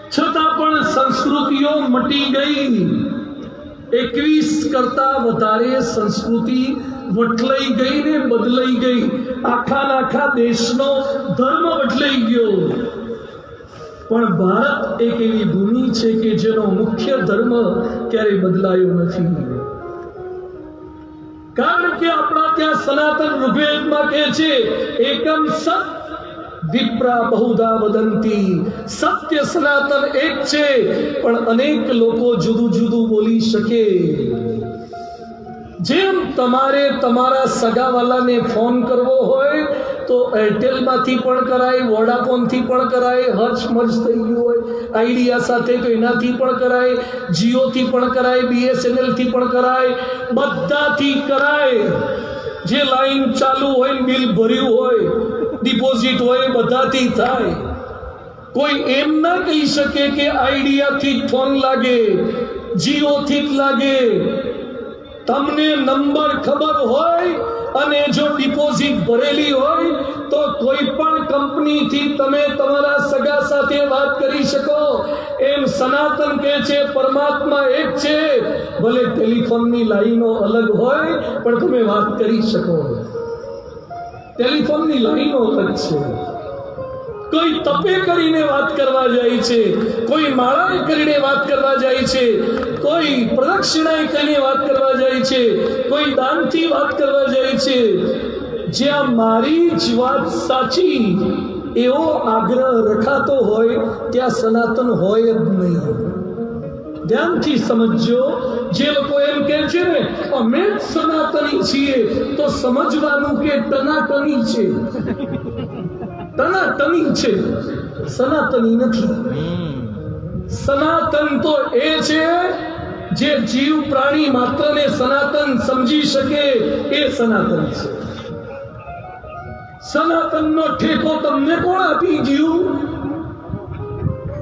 છતાં પણ સંસ્કૃતિઓ મટી ગઈ. 21 કરતા વધારે સંસ્કૃતિ વટલાઈ ગઈ ને બદલાઈ ગઈ. આખા દેશનો ધર્મ બદલાઈ ગયો. પણ ભારત એક એવી ભૂમિ છે કે જેનો મુખ્ય ધર્મ ક્યારેય બદલાયો નથી. કારણ કે આપણા ત્યાં સનાતન ઋગ્વેદમાં કહે છે એકમ સત વિપ્રા બહુધા વદંતી. સત્ય સનાતન એક છે, પણ અનેક લોકો જુદું જુદું બોલી શકે. જેમ તમારે તમારા સગાવાલાને ફોન કરવો હોય તો એરટેલ માંથી પણ કરાય, વોડાફોન થી પણ કરાય, હર્ષ મર્જ થઈ ગયું હોય આઈડિયા સાથે તો એનાથી પણ કરાય, જીઓ થી પણ કરાય, BSNL થી પણ કરાય, બધાથી કરાય. જે લાઈન ચાલુ હોય, બિલ ભર્યું હોય, ડિપોઝિટ હોય, બધાથી થાય. કોઈ એમ ના કહી શકે કે આઈડિયા થી ફોન લાગે, જીઓ થી જ લાગે. તમને નંબર ખબર હોય અને જો ડિપોઝિટ ભરેલી હોય તો કોઈ પણ કંપનીથી તમે તમારા સગા સાથે વાત કરી શકો. એમ સનાતન કહે છે પરમાત્મા એક છે, ભલે ટેલિફોનની લાઈનો અલગ હોય પણ તમે વાત કરી શકો. ટેલિફોનની લાઈનો અલગ છે. કોઈ તપે કરીને વાત કરવા જાય છે, કોઈ માળાએ કરીને વાત કરવા જાય છે, કોઈ પ્રદક્ષિણાએ કરીને વાત કરવા જાય છે, કોઈ દાનથી વાત કરવા જાય છે. જ્યાં મારી જ વાત સાચી એવો આગ્રહ રખાતો હોય ત્યાં સનાતન હોય જ નહીં. ધ્યાનથી સમજો. જે લોકો એમ કહે છે ને અમે જ સનાતની છીએ, તો સમજવાનું કે ટનાટની છે. ટનાટની છે, સનાતની નથી. સનાતન તો એ છે જે જીવ પ્રાણી માત્રને સનાતન સમજી શકે, એ સનાતન છે. સનાતનનો ઠેકો તમને કોણ આપી ગયું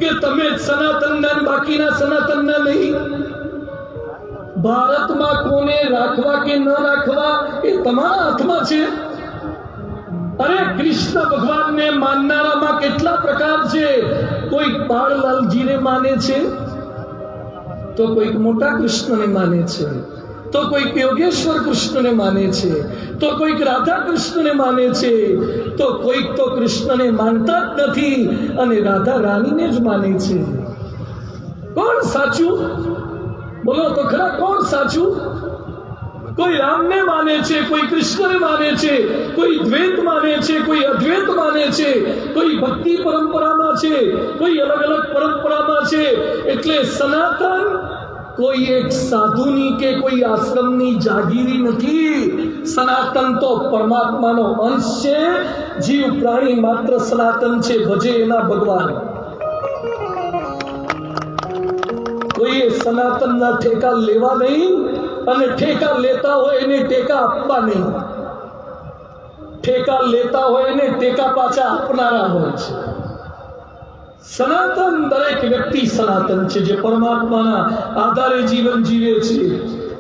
કે તમે સનાતનના બાકીના સનાતનના નહીં? ભારતમાં કોને રાખવા કે ન રાખવા એ તમારા હાથમાં છે. અરે કૃષ્ણ ભગવાનને માનનારામાં કેટલા પ્રકાર છે. કોઈ બાળલાલજીને માને છે, તો કોઈક મોટા કૃષ્ણને માને છે, તો કોઈક યોગેશ્વર કૃષ્ણને માને છે, તો કોઈક રાધા કૃષ્ણને માને છે, તો કોઈક તો કૃષ્ણને માનતા જ નથી અને રાધા રાણીને જ માને છે. કોણ સાચું? બોલો તો ખરા, કોણ સાચું? કોઈ રામને માને છે, કોઈ કૃષ્ણને માને છે, કોઈ દ્વૈત માને છે, કોઈ અદ્વૈત માને છે, કોઈ ભક્તિ પરંપરામાં છે, કોઈ અલગ અલગ પરંપરામાં છે. એટલે સનાતન કોઈ એક સાધુની કે કોઈ આશ્રમની જાગીરી નથી. સનાતન તો પરમાત્માનો અંશ છે. જીવ પ્રાણી માત્ર સનાતન છે, ભજે એના ભગવાન. કોઈએ સનાતનના ઠેકા લેવા નહીં અને ઠેકા લેતા હોય એને ટેકા આપવા નહીં. ઠેકા લેતા હોય એને ટેકા પાછા આપનારા હોય છે. સનાતન દરેક વ્યક્તિ સનાતન છે, જે પરમાત્માના આધારે જીવન જીવે છે.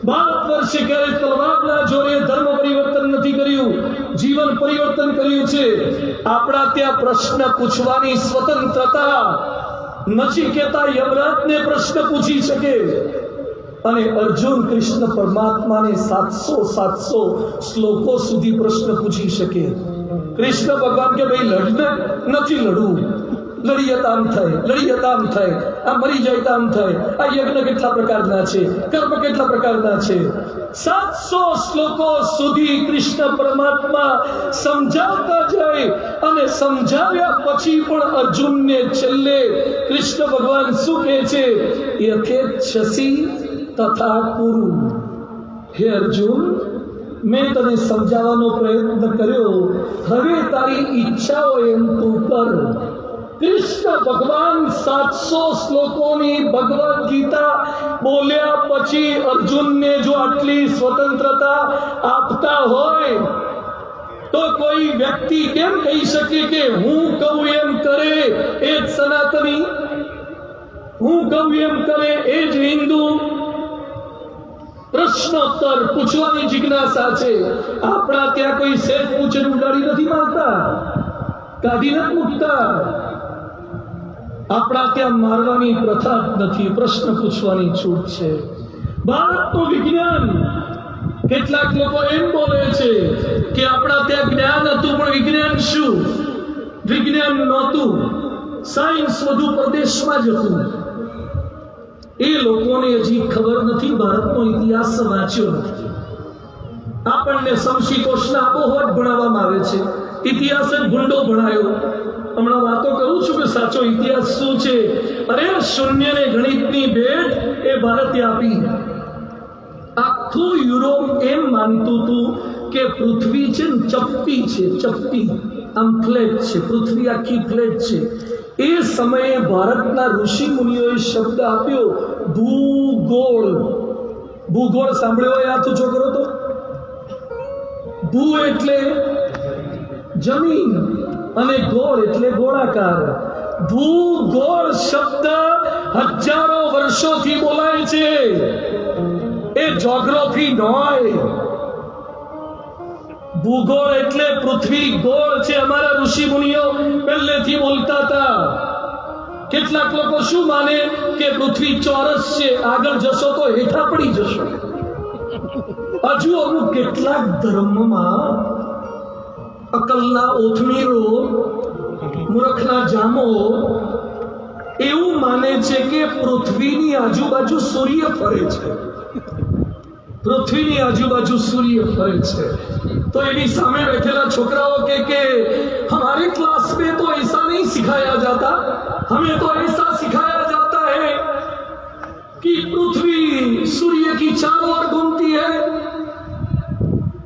ભારત વર્ષે ક્યારે તલવારના જોરે ધર્મ પરિવર્તન નથી કર્યું, જીવન પરિવર્તન કર્યું છે. આપણા ત્યાં પ્રશ્ન પૂછવાની સ્વતંત્રતા નચિકેતા યમરાજને પ્રશ્ન પૂછી શકે અને અર્જુન કૃષ્ણ પરમાત્માને 700 શ્લોકો સુધી પ્રશ્ન પૂછી શકે. કૃષ્ણ ભગવાન કે ભાઈ લડને, નથી લડવું, લડીએ તો આમ થાય, લડીએ તો આમ થાય, આ મરી જાય તો આમ થાય, આ યજ્ઞ કેટલા પ્રકારના છે, કર્મ કેટલા પ્રકારના છે. 700 શ્લોકો સુધી કૃષ્ણ પરમાત્મા સમજાવતા જાય અને સમજાવ્યા પછી પણ અર્જુનને છેલ્લે કૃષ્ણ ભગવાન શું કહે છે? યથેચ્છસી તથા કુરુ. હે અર્જુન, મેં તને સમજાવવાનો પ્રયત્ન કર્યો, હવે તારી ઈચ્છા હોય એમ તું કર. કૃષ્ણ ભગવાન 700 શ્લોકોની ભગવદ ગીતા બોલ્યા પછી અર્જુનને જો આટલી સ્વતંત્રતા આપતા હોય તો કોઈ વ્યક્તિ કેમ કહી શકે કે હું કહું એમ કરે એ જ સનાતની, હું કહું એમ કરે એ જ હિન્દુ? પ્રશ્નોત્તર પૂછવાની જિજ્ઞાસા છે. આપણા ત્યાં કોઈ શેઠ પૂછે ઉડાડી નથી મારતા, કાઢી નથી મૂકતા. આપણા ત્યાં મારવાની પ્રથા નથી, પ્રશ્ન પૂછવાની છૂટ છે. ભારતનું વિજ્ઞાન, કેટલાક લોકો એમ બોલે છે કે આપણા ત્યાં જ્ઞાન હતું પણ વિજ્ઞાન શું? વિજ્ઞાન નહોતું, સાયન્સ વધુ પ્રદેશમાં જ હતું. એ લોકોને હજી ખબર નથી, ભારતનો ઇતિહાસ વાંચ્યો નથી. આપણને સમશીતોષ્ણ આબોહવા ભણાવવામાં આવે છે, ઇતિહાસ જ ભૂંડો ભણાયો. હમણાં વાતો કરું છું કે સાચો ઇતિહાસ શું છે. અરે શૂન્ય ને ગણિતની ભેટ એ ભારતે આપી. આખું યુરોપ એમ માનતું હતું કે પૃથ્વી છે ને ચપટી છે, ચપટી, આમ ફ્લેટ છે, પૃથ્વી આખી ફ્લેટ છે. એ સમયે ભારતના ઋષિ મુનિઓએ શબ્દ આપ્યો ભૂગોળ. ભૂગોળ સાંભળ્યો હોય? હાથ ઊંચો કરો તો. ભૂ એટલે જમીન અને ગોળ એટલે ગોળાકાર. ભૂગોળ શબ્દ હજારો વર્ષોથી બોલાય છે. એ જ્યોગ્રાફી ન હોય. ભૂગોળ એટલે પૃથ્વી ગોળ છે. અમારા ઋષિ મુનિઓ પહેલેથી બોલતા હતા. કેટલાક લોકો શું માને કે પૃથ્વી ચોરસ છે, આગળ જશો તો હેઠા પડી જશો. હજુ અમુક કેટલાક ધર્મમાં અકલના ઓથમીરો, મૂર્ખના જામો એવું માને છે કે પૃથ્વીની આજુબાજુ સૂર્ય ફરે છે. પૃથ્વીની આજુબાજુ સૂર્ય ફરે છે. तो एनी सामने बैठेला छोकराओं के हमारे क्लास में तो ऐसा नहीं सिखाया जाता, हमें तो ऐसा सिखाया जाता है कि पृथ्वी सूर्य की चारों ओर घूमती है.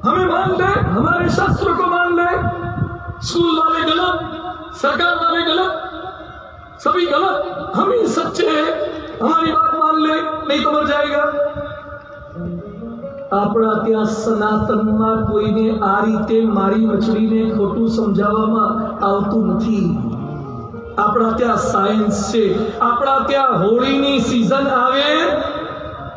हमें मान ले, हमारे शास्त्रों को मान ले. स्कूल वाले गलत, सरकार वाले गलत, सभी गलत, हम ही सच्चे हैं. हमारी बात मान ले, नहीं तो मर जाएगा. આપણા ત્યાં સનાતનમાં કોઈને આ રીતે મારી મછલીને ખોટું સમજાવવામાં આવતું નથી. આપણા ત્યાં સાયન્સ છે. આપણા ત્યાં હોળીની સીઝન આવે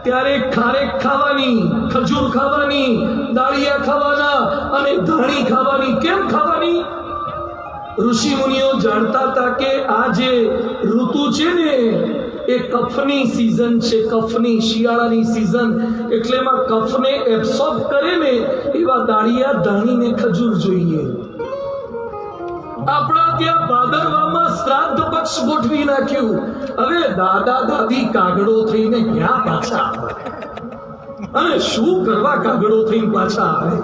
ત્યારે ખારેક ખાવાની, ખજૂર ખાવાની, દાળિયા ખાવાના અને ધાણી ખાવાની. કેમ ખાવાની? ઋષિ મુનિઓ જાણતા હતા કે આ જે ઋતુ છે ને એ કફની સીઝન છે. કફની, શિયાળાની સીઝન, એટલે એમાં કફને એબ્સોર્બ કરે ને એવા દાળિયા, ધાણી ને ખજૂર જોઈએ. આપણા ત્યાં ભાદરવામાં શ્રાદ્ધ પક્ષ ગોઠવી નાખ્યું. હવે દાદા દાદી કાગડો થઈને ક્યાં પાછા આવે? અને શું કરવા કાગડો થઈને પાછા આવે?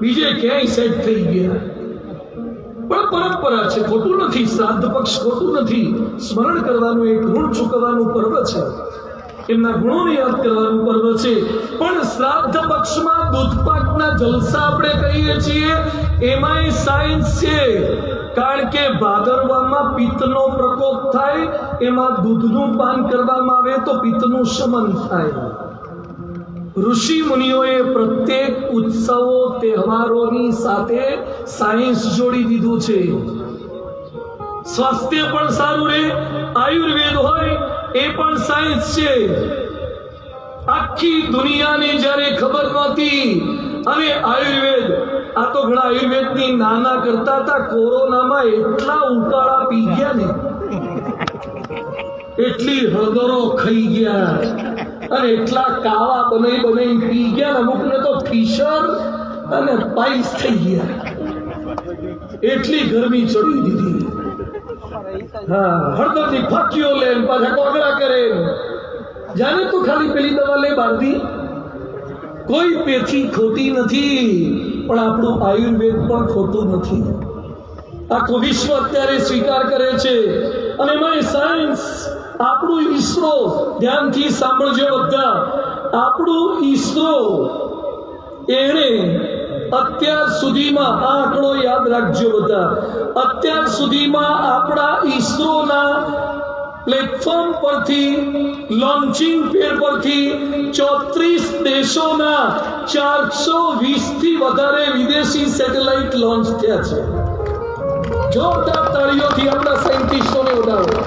બીજે ક્યાંય સેટ થઈ ગયા. પણ પરંપરા છે, ખોટું નથી. શ્રાદ્ધ પક્ષ ખોટું નથી. સ્મરણ કરવાનું, એક ઋણ ચૂકવવાનું પર્વ છે. એમના ગુણોને યાદ કરવાનું પર્વ છે. પણ શ્રાદ્ધ પક્ષમાં દૂધપાકના જલસા આપણે કરીએ છીએ, એમાંય સાયન્સ છે. કારણ કે ભાદરવામાં પિત્તનો પ્રકોપ થાય, એમાં દૂધનું પાન કરવામાં આવે તો પિત્તનું શમન થાય. ઋષિ મુનિઓએ પ્રત્યેક ઉત્સવો, તહેવારોની સાથે સાયન્સ જોડી દીધું છે. સ્વાસ્થ્ય પણ સારું રહે, આયુર્વેદ હોય એ પણ સાયન્સ છે. આખી દુનિયાને જ્યારે ખબર નહોતી અને આયુર્વેદ, આ તો ઘણા આયુર્વેદની નાના કરતા હતા, કોરોનામાં એટલા ઉકાળા પી ગયા ને, એટલી હળદરો ખાઈ ગયા અને એટલા કાવા બનાવી પી ગયા. અમુકને તો ફિશર અને પાઇલ્સ થઈ ગયા. એટલી ગરમી ચડી દીધી. હા, હળદરની ફાકીઓ લે, પાછા કોગળા કરે. જાને તો ખાલી પેલી દવા લે બાંધી. કોઈ પેથી ખોટી નથી, પણ આપણું આયુર્વેદ પણ ખોટું નથી. આખું વિશ્વ અત્યારે સ્વીકાર કરે છે. અને એમાં સાયન્સ, આપણું ઈસરો, ધ્યાનથી સાંભળજો બધા. આપણું ઈસરો, એણે અત્યાર સુધીમાં, આ આંકડો યાદ રાખજો બધા, અત્યાર સુધીમાં આપણા ઈસરોના પ્લેટફોર્મ પરથી, લોન્ચિંગ પેડ પરથી 34 દેશોના 420 થી વધારે વિદેશી સેટેલાઇટ લોન્ચ થયા છે. જોરદાર તાળીઓથી આપણા સાયન્ટિસ્ટોને વધારો.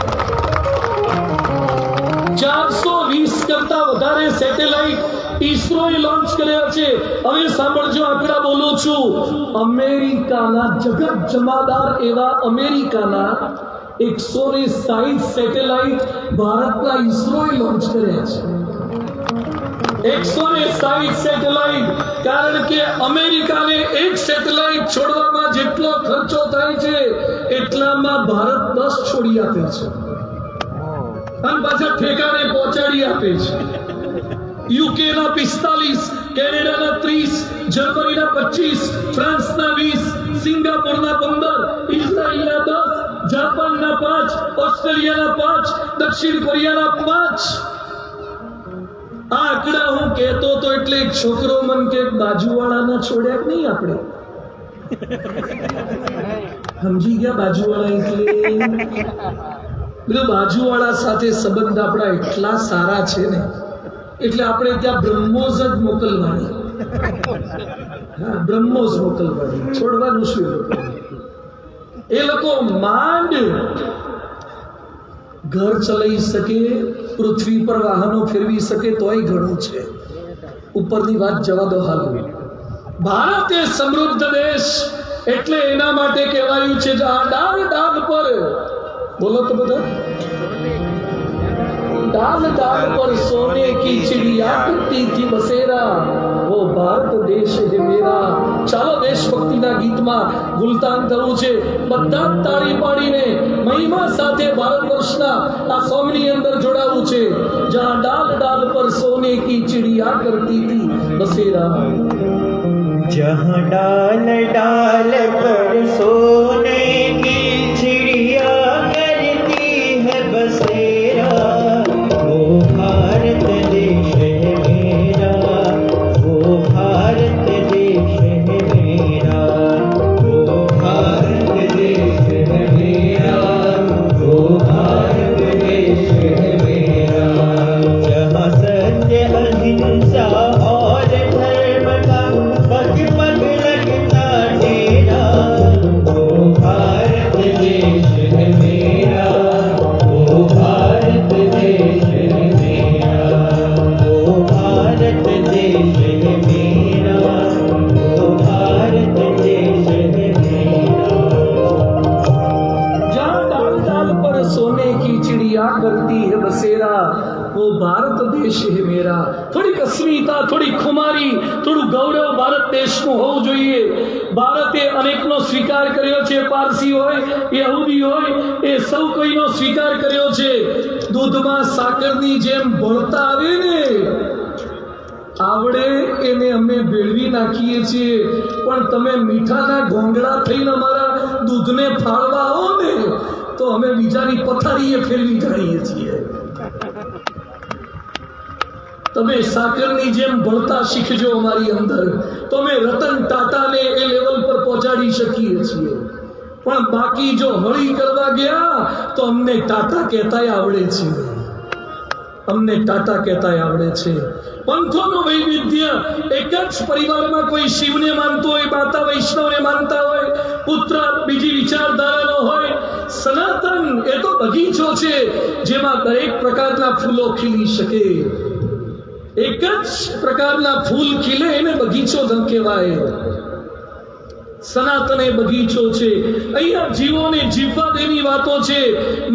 420 કરતા વધારે સેટેલાઇટ ઈસરોએ લોન્ચ કર્યા છે. હવે સાંભળજો, આંકડા બોલું છું. અમેરિકાના, જગત જમાદાર એવા અમેરિકાના 160 સેટેલાઇટ ભારતના ઈસરોએ લોન્ચ કર્યા છે। 160 સેટેલાઇટ, કારણ કે અમેરિકાને એક સેટેલાઇટ છોડવામાં જેટલો ખર્ચો થાય છે એટલામાં ભારત 10 છોડી આપે છે અને પાછા ઠેકાણે પહોંચાડી આપે છે। યુકે ના 45, કેનેડા ના 30, જર્મની ના 25, ફ્રાન્સ ના 20, સિંગાપુર ના 15, ઇઝરાયલ ના 10, જાપાન ના 5, ઓસ્ટ્રેલિયા ના 5, દક્ષિણ કોરિયા ના 5। આ આંકડા હું કહેતો તો એટલે એક છોકરો મન કે બાજુવાળા ના છોડ્યા નહીં આપણે સમજી ગયા? બાજુવાળા એટલે બાજુવાળા સાથે સંબંધ આપણા એટલા સારા છે ને એટલે આપણે ત્યાં બ્રહ્મોસ જ મોકલવાની। હા, બ્રહ્મોસ મોકલવાની, છોડવાનું શું? એ લોકો માંડ ઘર ચલાવી શકે, પૃથ્વી પર વાહનો ફેરવી શકે તોય ઘણું છે, ઉપરની વાત જવા દો। હાલ ભારત એ સમૃદ્ધ દેશ, એટલે એના માટે કહેવાયું છે આ ડાળ ડાળ પર, બોલો તો બધા, डाल डाल पर सोने की चिड़िया करती थी बसेरा, वो भारत देश है मेरा। ચાલો દેશભક્તિના ગીતમાં ગુલતાન થવું છે, બધા તાળી પાડીને મહિમા સાથે ભારત વર્ષના આ સોંગની અંદર જોડાવું છે। જહાં डाल डाल पर सोने की चिड़िया करती थी बसेरा, जहाँ डाल डाल पर सोने की चिड़िया करती है बसेरा, वो भारत देश है मेरा, वो भारत देश है मेरा, वो भारत देश है मेरा, वो भारत देश है मेरा। जहाँ सत्य अहिंसा और धर्म का पग पग लगता डेरा, वो भारत देश है मेरा, वो भारत देश है मेरा, वो भारत देश है मेरा, वो भारत देश है मेरा। जहाँ डाल डाल पर सोने की चिड़िया करती है बसेरा, वो भारत देश है मेरा। થોડીક અસ્મિતા, થોડી ખુમારી, થોડું ગૌરવ ભારત દેશનું હોવું જોઈએ। ભારતે અનેકનો સ્વીકાર કર્યો છે, પારસી હોય, યહૂદી હોય, એ સૌ કોઈનો સ્વીકાર કર્યો છે। દૂધમાં સાકરની જેમ ભળતા આવે ને આવડે એને અમે ભેળવી નાખીએ છીએ, પણ તમે મીઠાના ઘોંઘળા થઈને અમારા દૂધને ફાળવા આવો ને તો અમે બીજાની પથારીએ ફેરવી કાઢીએ છીએ। તમે સાકરની જેમ ભળતા શીખજો અમારી અંદર, તો અમે રતન ટાટાને એ લેવલ પર પહોંચાડી શકીએ છીએ। પણ બાકી જો હળી કરવા ગયા તો અમને ટાટા કહેતાય આવડે છે, અમને ટાટા કહેતાય આવડે છે। પંથોનું વૈવિધ્ય, એક જ પરિવારમાં કોઈ શિવને માનતો હોય, માતા વૈષ્ણવને માનતા હોય, પુત્ર બીજી વિચારધારાનો હોય। સનાતન એ તો બગીચો છે જેમાં દરેક પ્રકારના ફૂલો ખીલી શકે। એક જ પ્રકારના ફૂલ ખીલે એને બગીચો ન કહેવાય। સનાતન એ બગીચો છે, અહીંયા જીવોને જીવવા દેવી વાતો છે,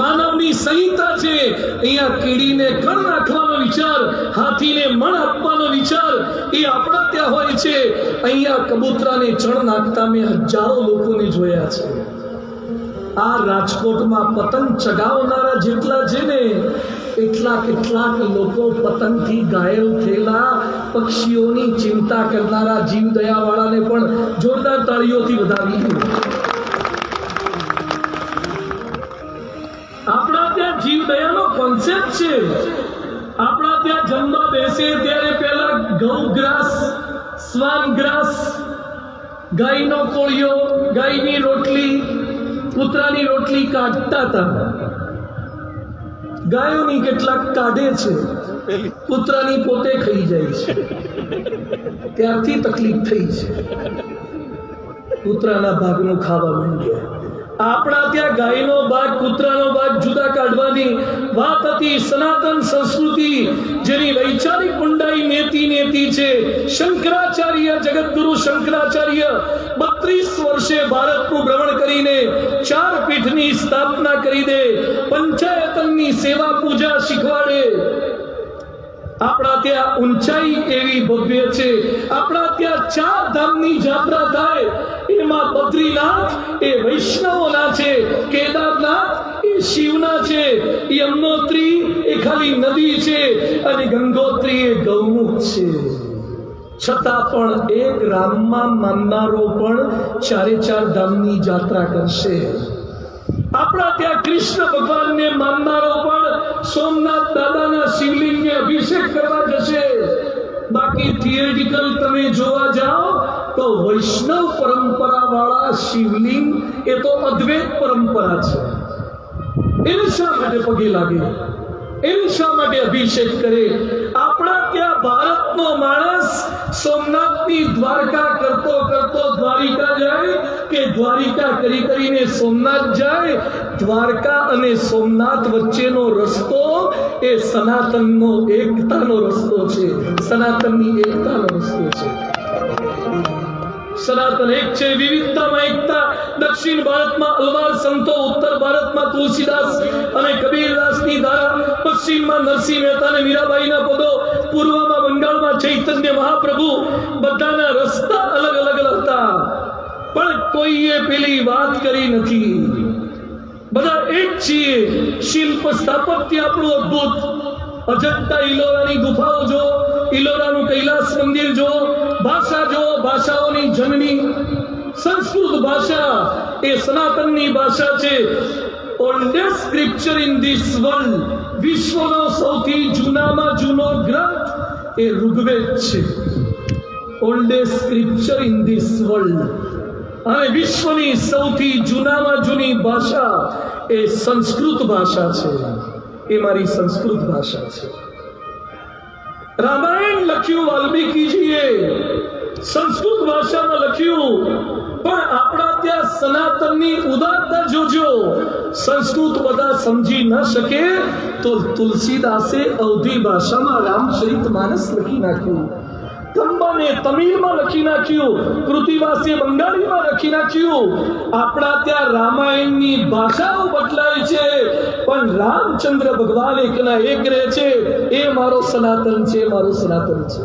માનવની સંહિતા છે। અહીંયા કીડીને કણ નાખવાનો વિચાર, હાથીને મણ આપવાનો વિચાર એ આપણા ત્યાં હોય છે। અહીંયા કબૂતરાને ચણ નાખતા મેં હજારો લોકોને જોયા છે। આ રાજકોટમાં પતંગ ચગાવનારા જેટલા છે ને એટલા કેટલાક લોકો પતંગથી ઘાયલ થયેલા પક્ષીઓની ચિંતા કરનારા જીવદયાવાળાને પણ જોરદાર તાળીઓથી વધાવી દો। આપણા ત્યાં જીવદયાનો કોન્સેપ્ટ છે। આપણા ત્યાં જમવા બેસે ત્યારે પહેલા ગૌગ્રાસ, સ્વાનગ્રાસ, ગાયનો કોળિયો, ગાયની રોટલી, કૂતરાની રોટલી કાઢતા હતા। ગાયોની કેટલાક કાઢે છે, કૂતરાની પોતે ખાઈ જાય છે, ત્યારથી તકલીફ થઈ છે। કૂતરાના ભાગનું ખાવા માંડ્યા। આપણા ત્યાં ગાયનો ભાગ કૂતરાનો ભાગ જુદા કાઢવાની વાત હતી. સનાતન સંસ્કૃતિ જેની વૈચારિક ઊંડાઈ નેતી છે. શંકરાચાર્ય, જગતગુરુ શંકરાચાર્ય 32 વર્ષે ભારતનું ભ્રમણ કરીને 4 પીઠની સ્થાપના કરી દે, પંચાયતનની સેવા પૂજા શીખવાડે. આપણા ત્યાં ઊંચાઈ એવી ભવ્ય છે. આપણા ત્યાં 4 ધામની યાત્રા થાય, એમાં બદ્રીનાથ એ વૈષ્ણવોના છે, કેદારનાથ એ શિવના છે, યમનોત્રી એ ખાલી નદી છે, અને ગંગોત્રી એ ગૌમુખ છે. છતાં પણ એક રામમાં માનનારો પણ 4 ધામની યાત્રા કરશે. આપણા ત્યાં કૃષ્ણ ભગવાનને માનનારો પણ સોમનાથ દાદાના શિવલિંગને અભિષેક કરવા જશે. બાકી થિયરિટિકલ તમે જોવા જાઓ તો વૈષ્ણવ પરંપરા વાળા શિવલિંગ એ તો અદ્વૈત પરંપરા છે. એને શા માટે પગે લાગે, એને શા માટે અભિષેક કરે? આપણા ત્યાં ભારતનો માણસ સોમનાથની દ્વારકા કરતો દ્વારિકા જાય, કે દ્વારિકા કરીને સોમનાથ જાય? દ્વારકા અને સોમનાથ વચ્ચેનો રસ્તો એ સનાતનનો એકતાનો રસ્તો છે, સનાતનની એકતાનો રસ્તો છે. સનાતન એક છે, વિવિધતામાં એકતા. દક્ષિણ ભારતમાં અલવાર સંતો, ઉત્તર ભારતમાં તુલસીદાસ અને કબીરદાસની ધારા, પશ્ચિમમાં નરસિંહ મહેતા અને મીરાબાઈના પદો, પૂર્વમાં બંગાળમાં ચૈતન્ય મહાપ્રભુ. બધાના રસ્તા અલગ અલગ હતા, પણ કોઈએ પેલી વાત કરી નથી. બધા એક છીએ. શિલ્પ સ્થાપત્ય આપણું અદ્ભુત. અજંતા ઇલોરાની ગુફાઓ જો, ઇલોરાનું કૈલાસ મંદિર જો, ભાષા જો, ભાષાઓની જનની સંસ્કૃત ભાષા એ સનાતનની ભાષા છે. Oldest scripture in this world, વિશ્વનો સૌથી જૂનામાં જૂનો ગ્રંથ એ ઋગ્વેદ છે. Oldest scripture in this world. અને વિશ્વની સૌથી જૂનામાં જૂની ભાષા એ સંસ્કૃત ભાષા છે. એ મારી સંસ્કૃત ભાષા છે. રામાયણ લખ્યું વાલ્મીકીજીએ, સંસ્કૃત ભાષામાં લખ્યું. પણ આપણા ત્યાં સનાતનની ઉદારતા જોજો. સંસ્કૃત બધા સમજી ન શકે તો તુલસીદાસે અવધી ભાષામાં રામચરિતમાનસ લખી નાખ્યું, કંબને તમિલમાં લખી નાખ્યું, કૃતિવાસીએ બંગાળીમાં લખી નાખ્યું. આપણા ત્યાં રામાયણની ભાષાઓ બદલાય છે, પણ રામચંદ્ર ભગવાન એકના એક રહે છે. એ મારો સનાતન છે, મારું સનાતન છે.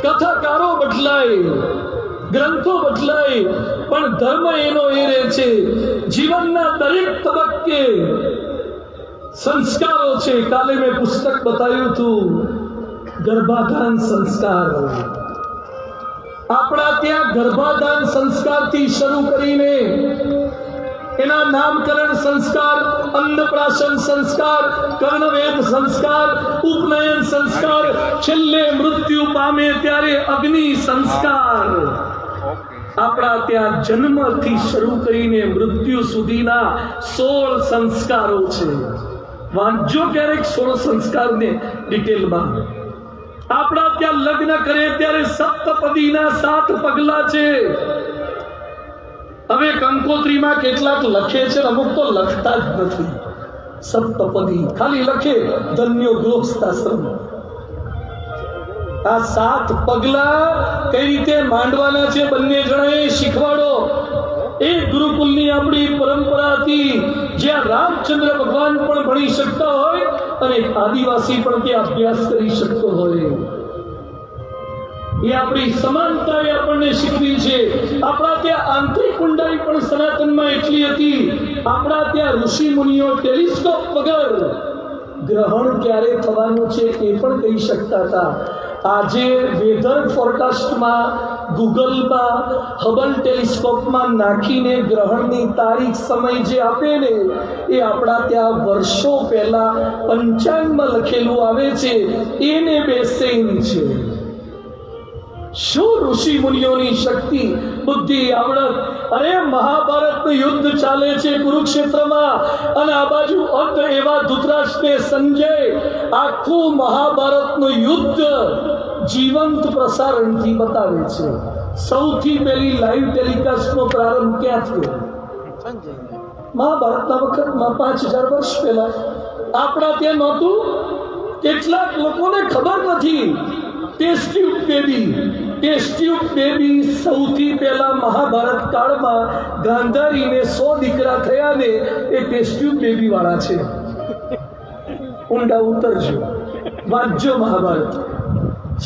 કથાકારો બદલાય, ગ્રંથો બદલાય, પણ ધર્મ એનો એ રહે છે. જીવનના દરેક તબક્કે સંસ્કારો છે. કાલે મેં પુસ્તક બતાવ્યું હતું, ગર્ભાધાન સંસ્કાર. આપણા ત્યાં ગર્ભાધાન સંસ્કારથી શરૂ કરીને એના નામકરણ સંસ્કાર, અન્નપ્રાશન સંસ્કાર, કર્ણવેદ સંસ્કાર, ઉપનયન સંસ્કાર, છેલ્લે મૃત્યુ પામે ત્યારે અગ્નિ સંસ્કાર. આપણા ત્યાં જન્મથી શરૂ કરીને મૃત્યુ સુધીના 16 સંસ્કારો છે. વાંચજો ક્યારેક 16 સંસ્કારને ડિટેલમાં. આપણા ત્યાં લગ્ન કરે ત્યારે સપ્તપદીના 7 પગલા છે. હવે કંકોત્રીમાં કેટલાક લખે છે, અમુક તો લખતા જ નથી. સપ્તપદી ખાલી લખે, ધન્યો ગૃહસ્થાશ્રમ. આ 7 પગલા કઈ રીતે માંડવાના છે બંને જણાએ શીખવાડો. એ ગુરુકુલની આપણી પરંપરા હતી, જ્યાં રામચંદ્ર ભગવાન પણ ભણી શકતા હોય અને આદિવાસી પણ ત્યાં અભ્યાસ કરી શકતો હોય. એ આપણી સમાનતા આપણને શીખવી છે. આપણા ત્યાં આંતરિક ઊંડાઈ પણ સનાતનમાં એટલી હતી. આપણા ત્યાં ઋષિ મુનિઓ ટેલિસ્કોપ વગર ગ્રહણ ક્યારે થવાનું છે એ પણ કહી શકતા હતા. આજે વેધર ફોરકાસ્ટમાં, ગૂગલમાં, હબલ ટેલિસ્કોપમાં નાખીને ગ્રહણની તારીખ, સમય જે આપે ને, એ આપણા ત્યાં વર્ષો પહેલા પંચાંગમાં લખેલું આવે છે. એને બેસેન છે. શું ઋષિ મુનિઓની શક્તિ, બુદ્ધિ, આવડત! અરે મહાભારતનું યુદ્ધ ચાલે છે કુરુક્ષેત્રમાં, અને આ બાજુ અંત એવા ધૃતરાષ્ટ્રને સંજય આખું મહાભારતનું યુદ્ધ જીવંત પ્રસારણથી બતાવે છે. સૌથી પહેલી લાઈવ ટેલિકાસ્ટનો પ્રારંભ ક્યાં થયો? મહાભારતના વખતમાં 5000 વર્ષ પહેલા. આપણા ત્યાં નહોતું. કેટલાક લોકોને ખબર નથી. ટેસ્ટ ટ્યુબ બેબી સૌથી પહેલા મહાભારત કાળમાં ગાંધારીને 100 દીકરા થયા ને એ ટેસ્ટ ટ્યુબ બેબી વાળા છે. ઊંડા ઉતરજો, વાંચજો મહાભારત.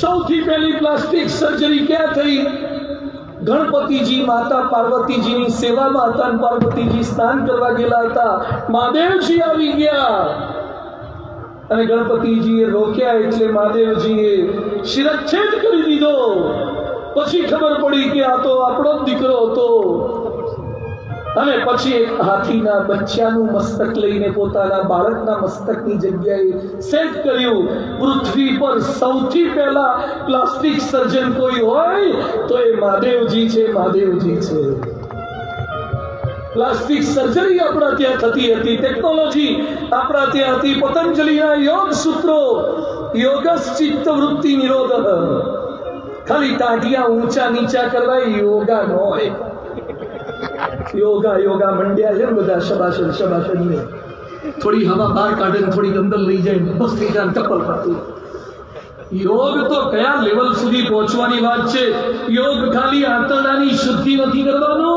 સૌથી પહેલી પ્લાસ્ટિક સર્જરી ક્યાં થઈ? ગણપતિજી માતા પાર્વતીજીની સેવામાં હતા. પાર્વતીજી સ્નાન કરવા ગયેલા હતા. મહાદેવજી આવી ગયા અને ગણપતિજીએ રોક્યા એટલે મહાદેવજીએ શિરચ્છેદ કરી દીધો. પછી ખબર પડી કે આ તો આપણો જ દીકરો હતો. અને પછી એક હાથીના બચ્ચાનું મસ્તક લઈને પોતાના બાળકના મસ્તકની જગ્યાએ સેટ કર્યું. પૃથ્વી પર સૌથી પહેલા પ્લાસ્ટિક સર્જન કોઈ હોય તો એ મહાદેવજી છે. મહાદેવજી છે. પ્લાસ્ટિક સર્જરી આપણા ત્યાં થતી હતી. ટેકનોલોજી આપણા ત્યાં હતી. પતંજલિના યોગ સૂત્રો, યોગશ્ચિત્ત વૃત્તિ નિરોધ. ખાલી ટાઢિયા ઊંચા નીચા કરવા યોગા ન હોય. યોગા મંડ્યા છે બધા. શબાશન ને થોડી હવા બહાર કાઢે ને થોડી અંદર લઈ જાય બસ થઈ જાય ટપલ પાતી. યોગ તો કયા લેવલ સુધી પહોંચવાની વાત છે. યોગ ખાલી આંતરડાની શુદ્ધિ નથી કરવાનો.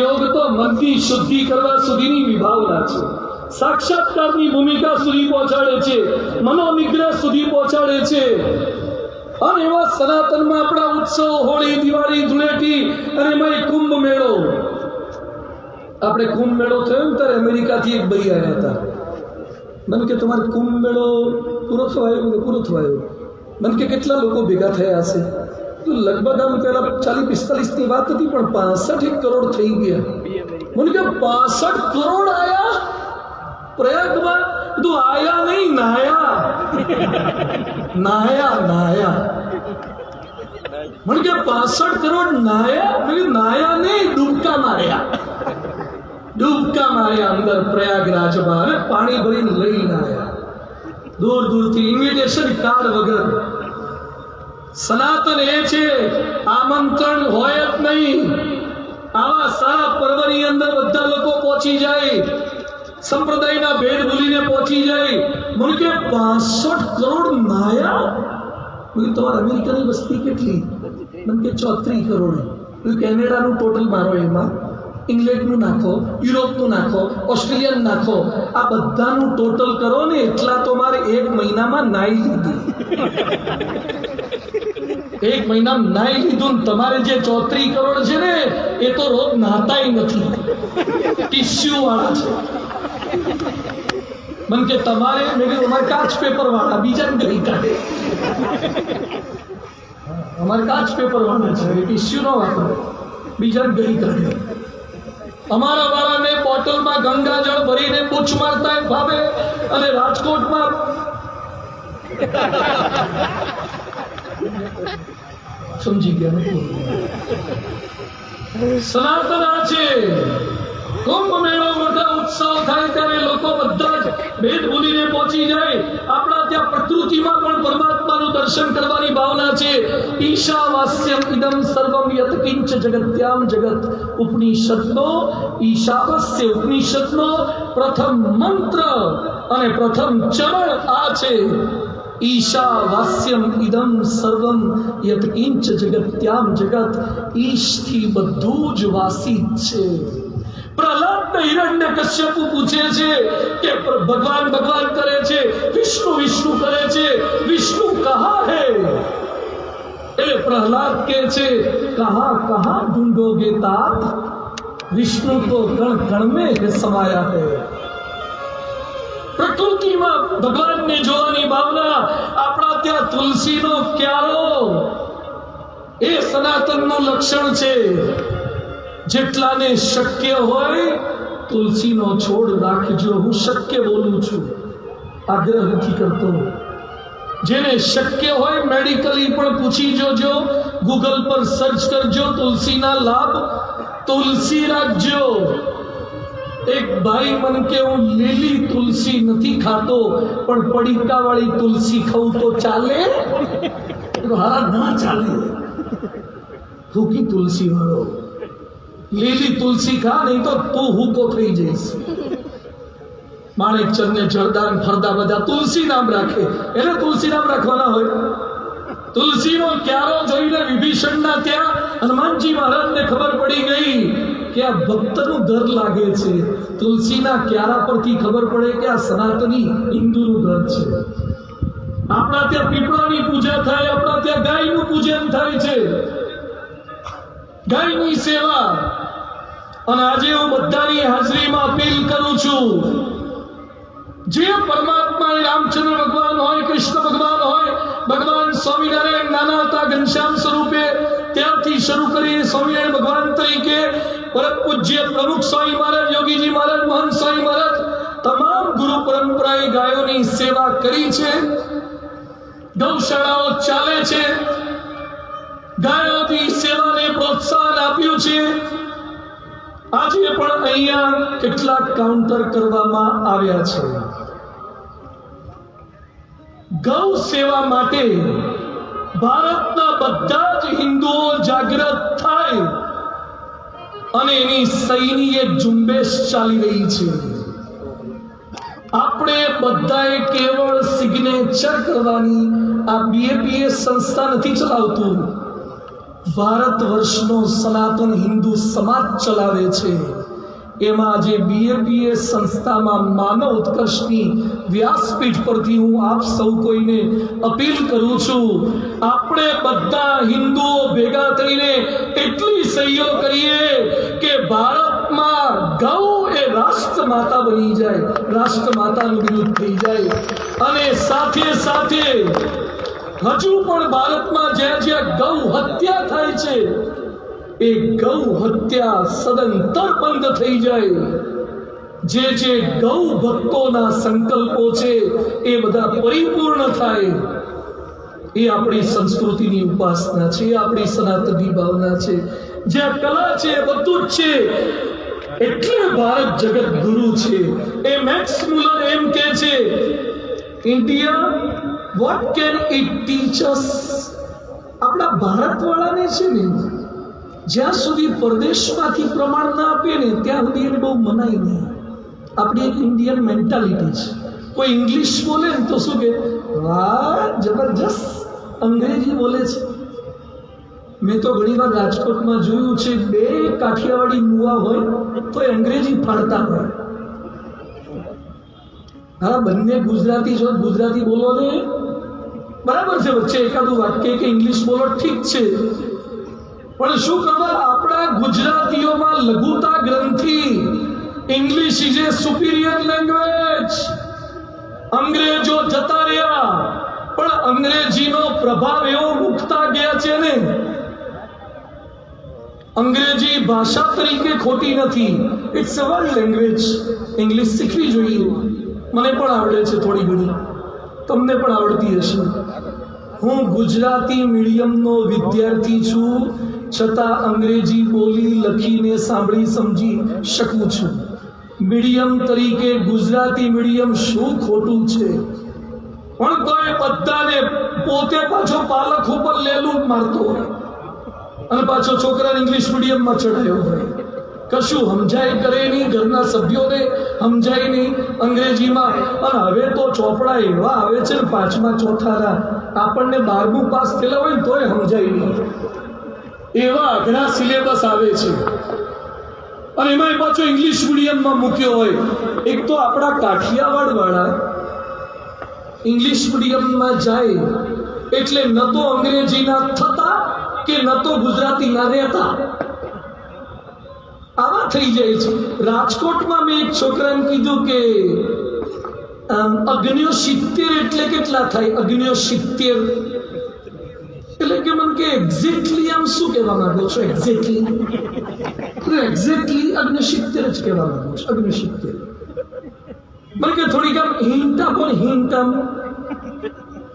યોગ તો મનની શુદ્ધિ કરવા સુધીની વિભાવના છે. સાક્ષાત્કારની ભૂમિકા સુધી પહોંચાડે છે. મનોનિગ્રહ સુધી પહોંચાડે છે. અને એવા સનાતનમાં આપણા ઉત્સવ, હોળી, દિવાળી, ધૂળેટી અને એમાં કુંભ મેળો. આપણે કુંભ મેળો થયો ને ત્યારે અમેરિકાથી એક ભાઈ આવ્યા હતા. મને કે તમારે કુંભ મેળો પૂરો થવાયો. મને કે કેટલા લોકો ભેગા થયા હશે? તો લગભગ આમ પેલા 40-45 ની વાત હતી પણ 65 કરોડ થઈ ગયા. મને કે 65 કરોડ આયા પ્રયાગમાં? તું આયા નહીં, નાયા. મને કે 65 કરોડ નાયા? નાયા નહીં, ડૂબકા માર્યા અંદર પ્રયાગરાજમાં અને પાણી ભરીને લઈને આવ્યા. દૂરથી ઇન્વિટેશન કાર્ડ વગર. સનાતન એ છે આમંત્રણ હોય જ નહીં. આવા સારા પર્વની અંદર બધા લોકો પહોંચી જાય. સંપ્રદાયના ભેદ ભૂલીને પહોંચી જાય. મને કે 65 કરોડ નાયા? તમારા અમેરિકાની વસ્તી કેટલી? મને કે 34 કરોડ. કેનેડાનું ટોટલ મારો, એમાં ઇંગ્લેન્ડનું નાખો, યુરોપનું નાખો, ઓસ્ટ્રેલિયન નાખો, આ બધાનું ટોટલ કરો ને એટલા તો મારે એક મહિનામાં નાઈ લીધું. એક મહિનામાં નાઈ લીધું. તમારે જે 34 કરોડ છે ને એ તો રોજ નાતાય નથી, ટીસ્યુ વાળા છે. મને કે તમારે, મેં કીધું અમારે કાચ પેપર વાળા, બીજા ગઈ કાઢે. અમારે કાચ પેપર વાળા છે, ટીસ્યુ નો વાપરે, બીજા ગઈ કાઢે. અમારા વાળાને બોટલમાં ગંગાજળ ભરીને પૂછ મારતા ભાવે અને રાજકોટમાં સમજી ગયા. સનાતન આ છે. કુંભ મેળો મોટા ઉત્સવ થાય ત્યારે લોકો બધા જ ભેદ ભૂલીને પહોંચી જાય. આપણા ત્યાં પ્રકૃતિમાં પણ પરમાત્માનું દર્શન કરવાની ભાવના છે. ઈશાવાસ્યમ ઇદમ સર્વમ યત કિંચ જગત્યામ જગત. ઉપનિષદનો ઈશાવાસ્ય ઉપનિષદનો પ્રથમ મંત્ર અને પ્રથમ ચરણ આ છે. ઈશાવાસ્યમ ઇદમ સર્વમ યત કિંચ જગત્યામ જગત. ઈશથી બધું જ વાસી છે. પ્રહલાદ હિરણ્યકશ્યપુ પૂછે છે કે ભગવાન કરે છે, વિષ્ણુ કરે છે, વિષ્ણુ કહા હૈ? એટલે પ્રહલાદ કહે છે કહા ઢૂંઢોગે तात, વિષ્ણુ તો કણ કણ में समाया है. પ્રકૃતિમાં ભગવાનને જોવાની ભાવના. આપણા ત્યાં તુલસીનો ક્યારો એ સનાતનનું લક્ષણ છે. જેટલાને શક્ય હોય તુલસીનો છોડ રાખજો. હું શક્ય બોલું છું, આગ્રહ નથી કરતો. જેને શક્ય હોય મેડિકલી પણ પૂછી જોજો, ગૂગલ પર સર્ચ કરજો તુલસીના લાભ. તુલસી રાખજો. એક ભાઈ મને કે હું લીલી તુલસી નથી ખાતો પણ પડીકા વાળી તુલસી ખાઉં તો ચાલે? હા, ના ચાલે. સૂકી તુલસી વાળો, લીલી તુલસી ખા નહીં તો તું હુકો થઈ જઈશ. માણેકચંદ ને જળદાન ફરદા બધા તુલસી નામ રાખે, એને તુલસી નામ રાખવાના હોય. તુલસીનો ક્યારો જોઈને વિભીષણના ત્યાં હનુમાનજી મહારાજને ખબર પડી ગઈ કે આ ભક્તનું ઘર લાગે છે. તુલસીના ક્યારા પરથી ખબર પડે કે આ સનાતની હિન્દુનું ઘર છે. આપણા ત્યાં પીપળાની પૂજા થાય, આપણા ત્યાં ગાયનું પૂજન થાય છે, ગાયની સેવા. અને આજે હું બધાની હાજરીમાં અપીલ કરું છું, જે પરમાત્મા રામચંદ્ર ભગવાન હોય, કૃષ્ણ ભગવાન હોય, ભગવાન સ્વામિનારાયણ નાના હતા ઘનશ્યામ સ્વરૂપે, ત્યારથી શરૂ કરી સ્વામિનારાયણ ભગવાન તરીકે પરમ પૂજ્ય પ્રમુખ સ્વામી મહારાજ, યોગીજી મહારાજ, મહંત સ્વામી મહારાજ, તમામ ગુરુ પરંપરાએ ગાયોની સેવા કરી છે. ગૌશાળાઓ ચાલે છે, ગાયોની સેવાને પ્રોત્સાહન આપ્યું છે. આજે પણ અહીંયા કેટલાક કાઉન્ટર કરવામાં આવ્યા છે. ગૌ સેવા માટે ભારતના બધા જ હિન્દુઓ જાગૃત થાય અને એની સહીની એક ઝુંબેશ ચાલી રહી છે. આપણે બધાએ કેવળ સિગ્નેચર કરવાની આ બીએપીએસ સંસ્થા નથી ચલાવતું, ભારત વર્ષનો સનાતન હિન્દુ સમાજ ચલાવે છે. એમાં આજે બીએપીએસ સંસ્થામાં માનવ ઉત્કર્ષની વ્યાસપીઠ પરથી હું આપ સૌ કોઈને અપીલ કરું છું, આપણે બધા હિન્દુઓ ભેગા થઈને એટલી સહીઓ કરીએ કે ભારતમાં ગૌ એ રાષ્ટ્રમાતા બની જાય, રાષ્ટ્રમાતાનું બિરુદ થઈ જાય. અને સાથે સાથે હજુ પણ ભારતમાં જ્યાં જ્યાં ગૌ હત્યા થાય છે એ ગૌ હત્યા સદંતર બંધ થઈ જાય. જે ગૌ ભક્તોના સંકલ્પો છે એ બધા પરિપૂર્ણ થાય. એ આપણી સંસ્કૃતિની ઉપાસના છે, આપણી સનાતનની ભાવના છે. જે કલા છે એ બધું જ છે. એટલે ભારત જગત ગુરુ છે. એ મેક્સ મુલર એમ કહે છે, India what can it teach us? આપણા ભારતવાળાને છે ને જ્યાં સુધી પરદેશમાંથી પ્રમાણ ના આપે ને ત્યાં સુધી એને બહુ મનાય નહીં. આપણી એક ઇન્ડિયન મેન્ટાલિટી છે. કોઈ ઇંગ્લિશ બોલે ને તો શું કે વાહ જબરજસ્ત અંગ્રેજી બોલે છે. મેં તો ઘણી વાર રાજકોટમાં જોયું છે, બે કાઠિયાવાડી મુવા હોય તો એ અંગ્રેજી ફાડતા હોય. હા, બંને ગુજરાતી છો, ગુજરાતી બોલો ને બરાબર છે, વચ્ચે એકાદું વાક્ય કે ઇંગ્લિશ બોલો ઠીક છે, પણ શું ખબર આપણા ગુજરાતીઓમાં લઘુતા ગ્રંથિ, English is a superior language. અંગ્રેજો જતા રહ્યા પણ અંગ્રેજીનો પ્રભાવ એવો મૂકતા ગયા છે ને. અંગ્રેજી ભાષા તરીકે ખોટી નથી, it's a world language. English શીખવી જોઈએ. મને પણ આવડે છે થોડી ઘણી, તમને પણ આવડતી હશે. હું ગુજરાતી મીડિયમનો વિદ્યાર્થી છું, છતાં અંગ્રેજી બોલી, લખીને, સાંભળી, સમજી શકું છું. મીડિયમ તરીકે ગુજરાતી મીડિયમ શું ખોટું છે? પણ તોય બધાને પોતે પાછો પાલક ઉપર લેલું મારતો હોય અને પાછો છોકરાને ઇંગ્લિશ મીડિયમમાં ચડાયો હોય. કશું સમજાય કરે નહીં, ઘરના સભ્યોને સમજાય નહીં અંગ્રેજીમાં. અને હવે તો ચોપડા એવા આવે છે ને 5મા 4થા, આપણને 12મું પાસ થયેલા હોય ને તોય સમજાય નહીં, એવા અઘરા સિલેબસ આવે છે. અને એમાં પાછો ઇંગ્લિશ મીડિયમમાં મૂક્યો હોય. એક તો આપણા કાઠિયાવાડ વાળા ઇંગ્લિશ મીડિયમમાં જાય એટલે ન તો અંગ્રેજીના થતા કે ન તો ગુજરાતીના રહેતા, આવા થઈ જાય છે. રાજકોટમાં મેં એક છોકરાને કીધું કે 69 એટલે કેટલા થાય? 69 એટલે કે મને કે એક્ઝેક્ટલી આમ શું કહેવા માંગો છો? એક્ઝેક્ટલી 69 જ કહેવા માંગો છો. 69 મને કે થોડીક આમ હિન્ટ આપો ને, હિન્ટ આમ.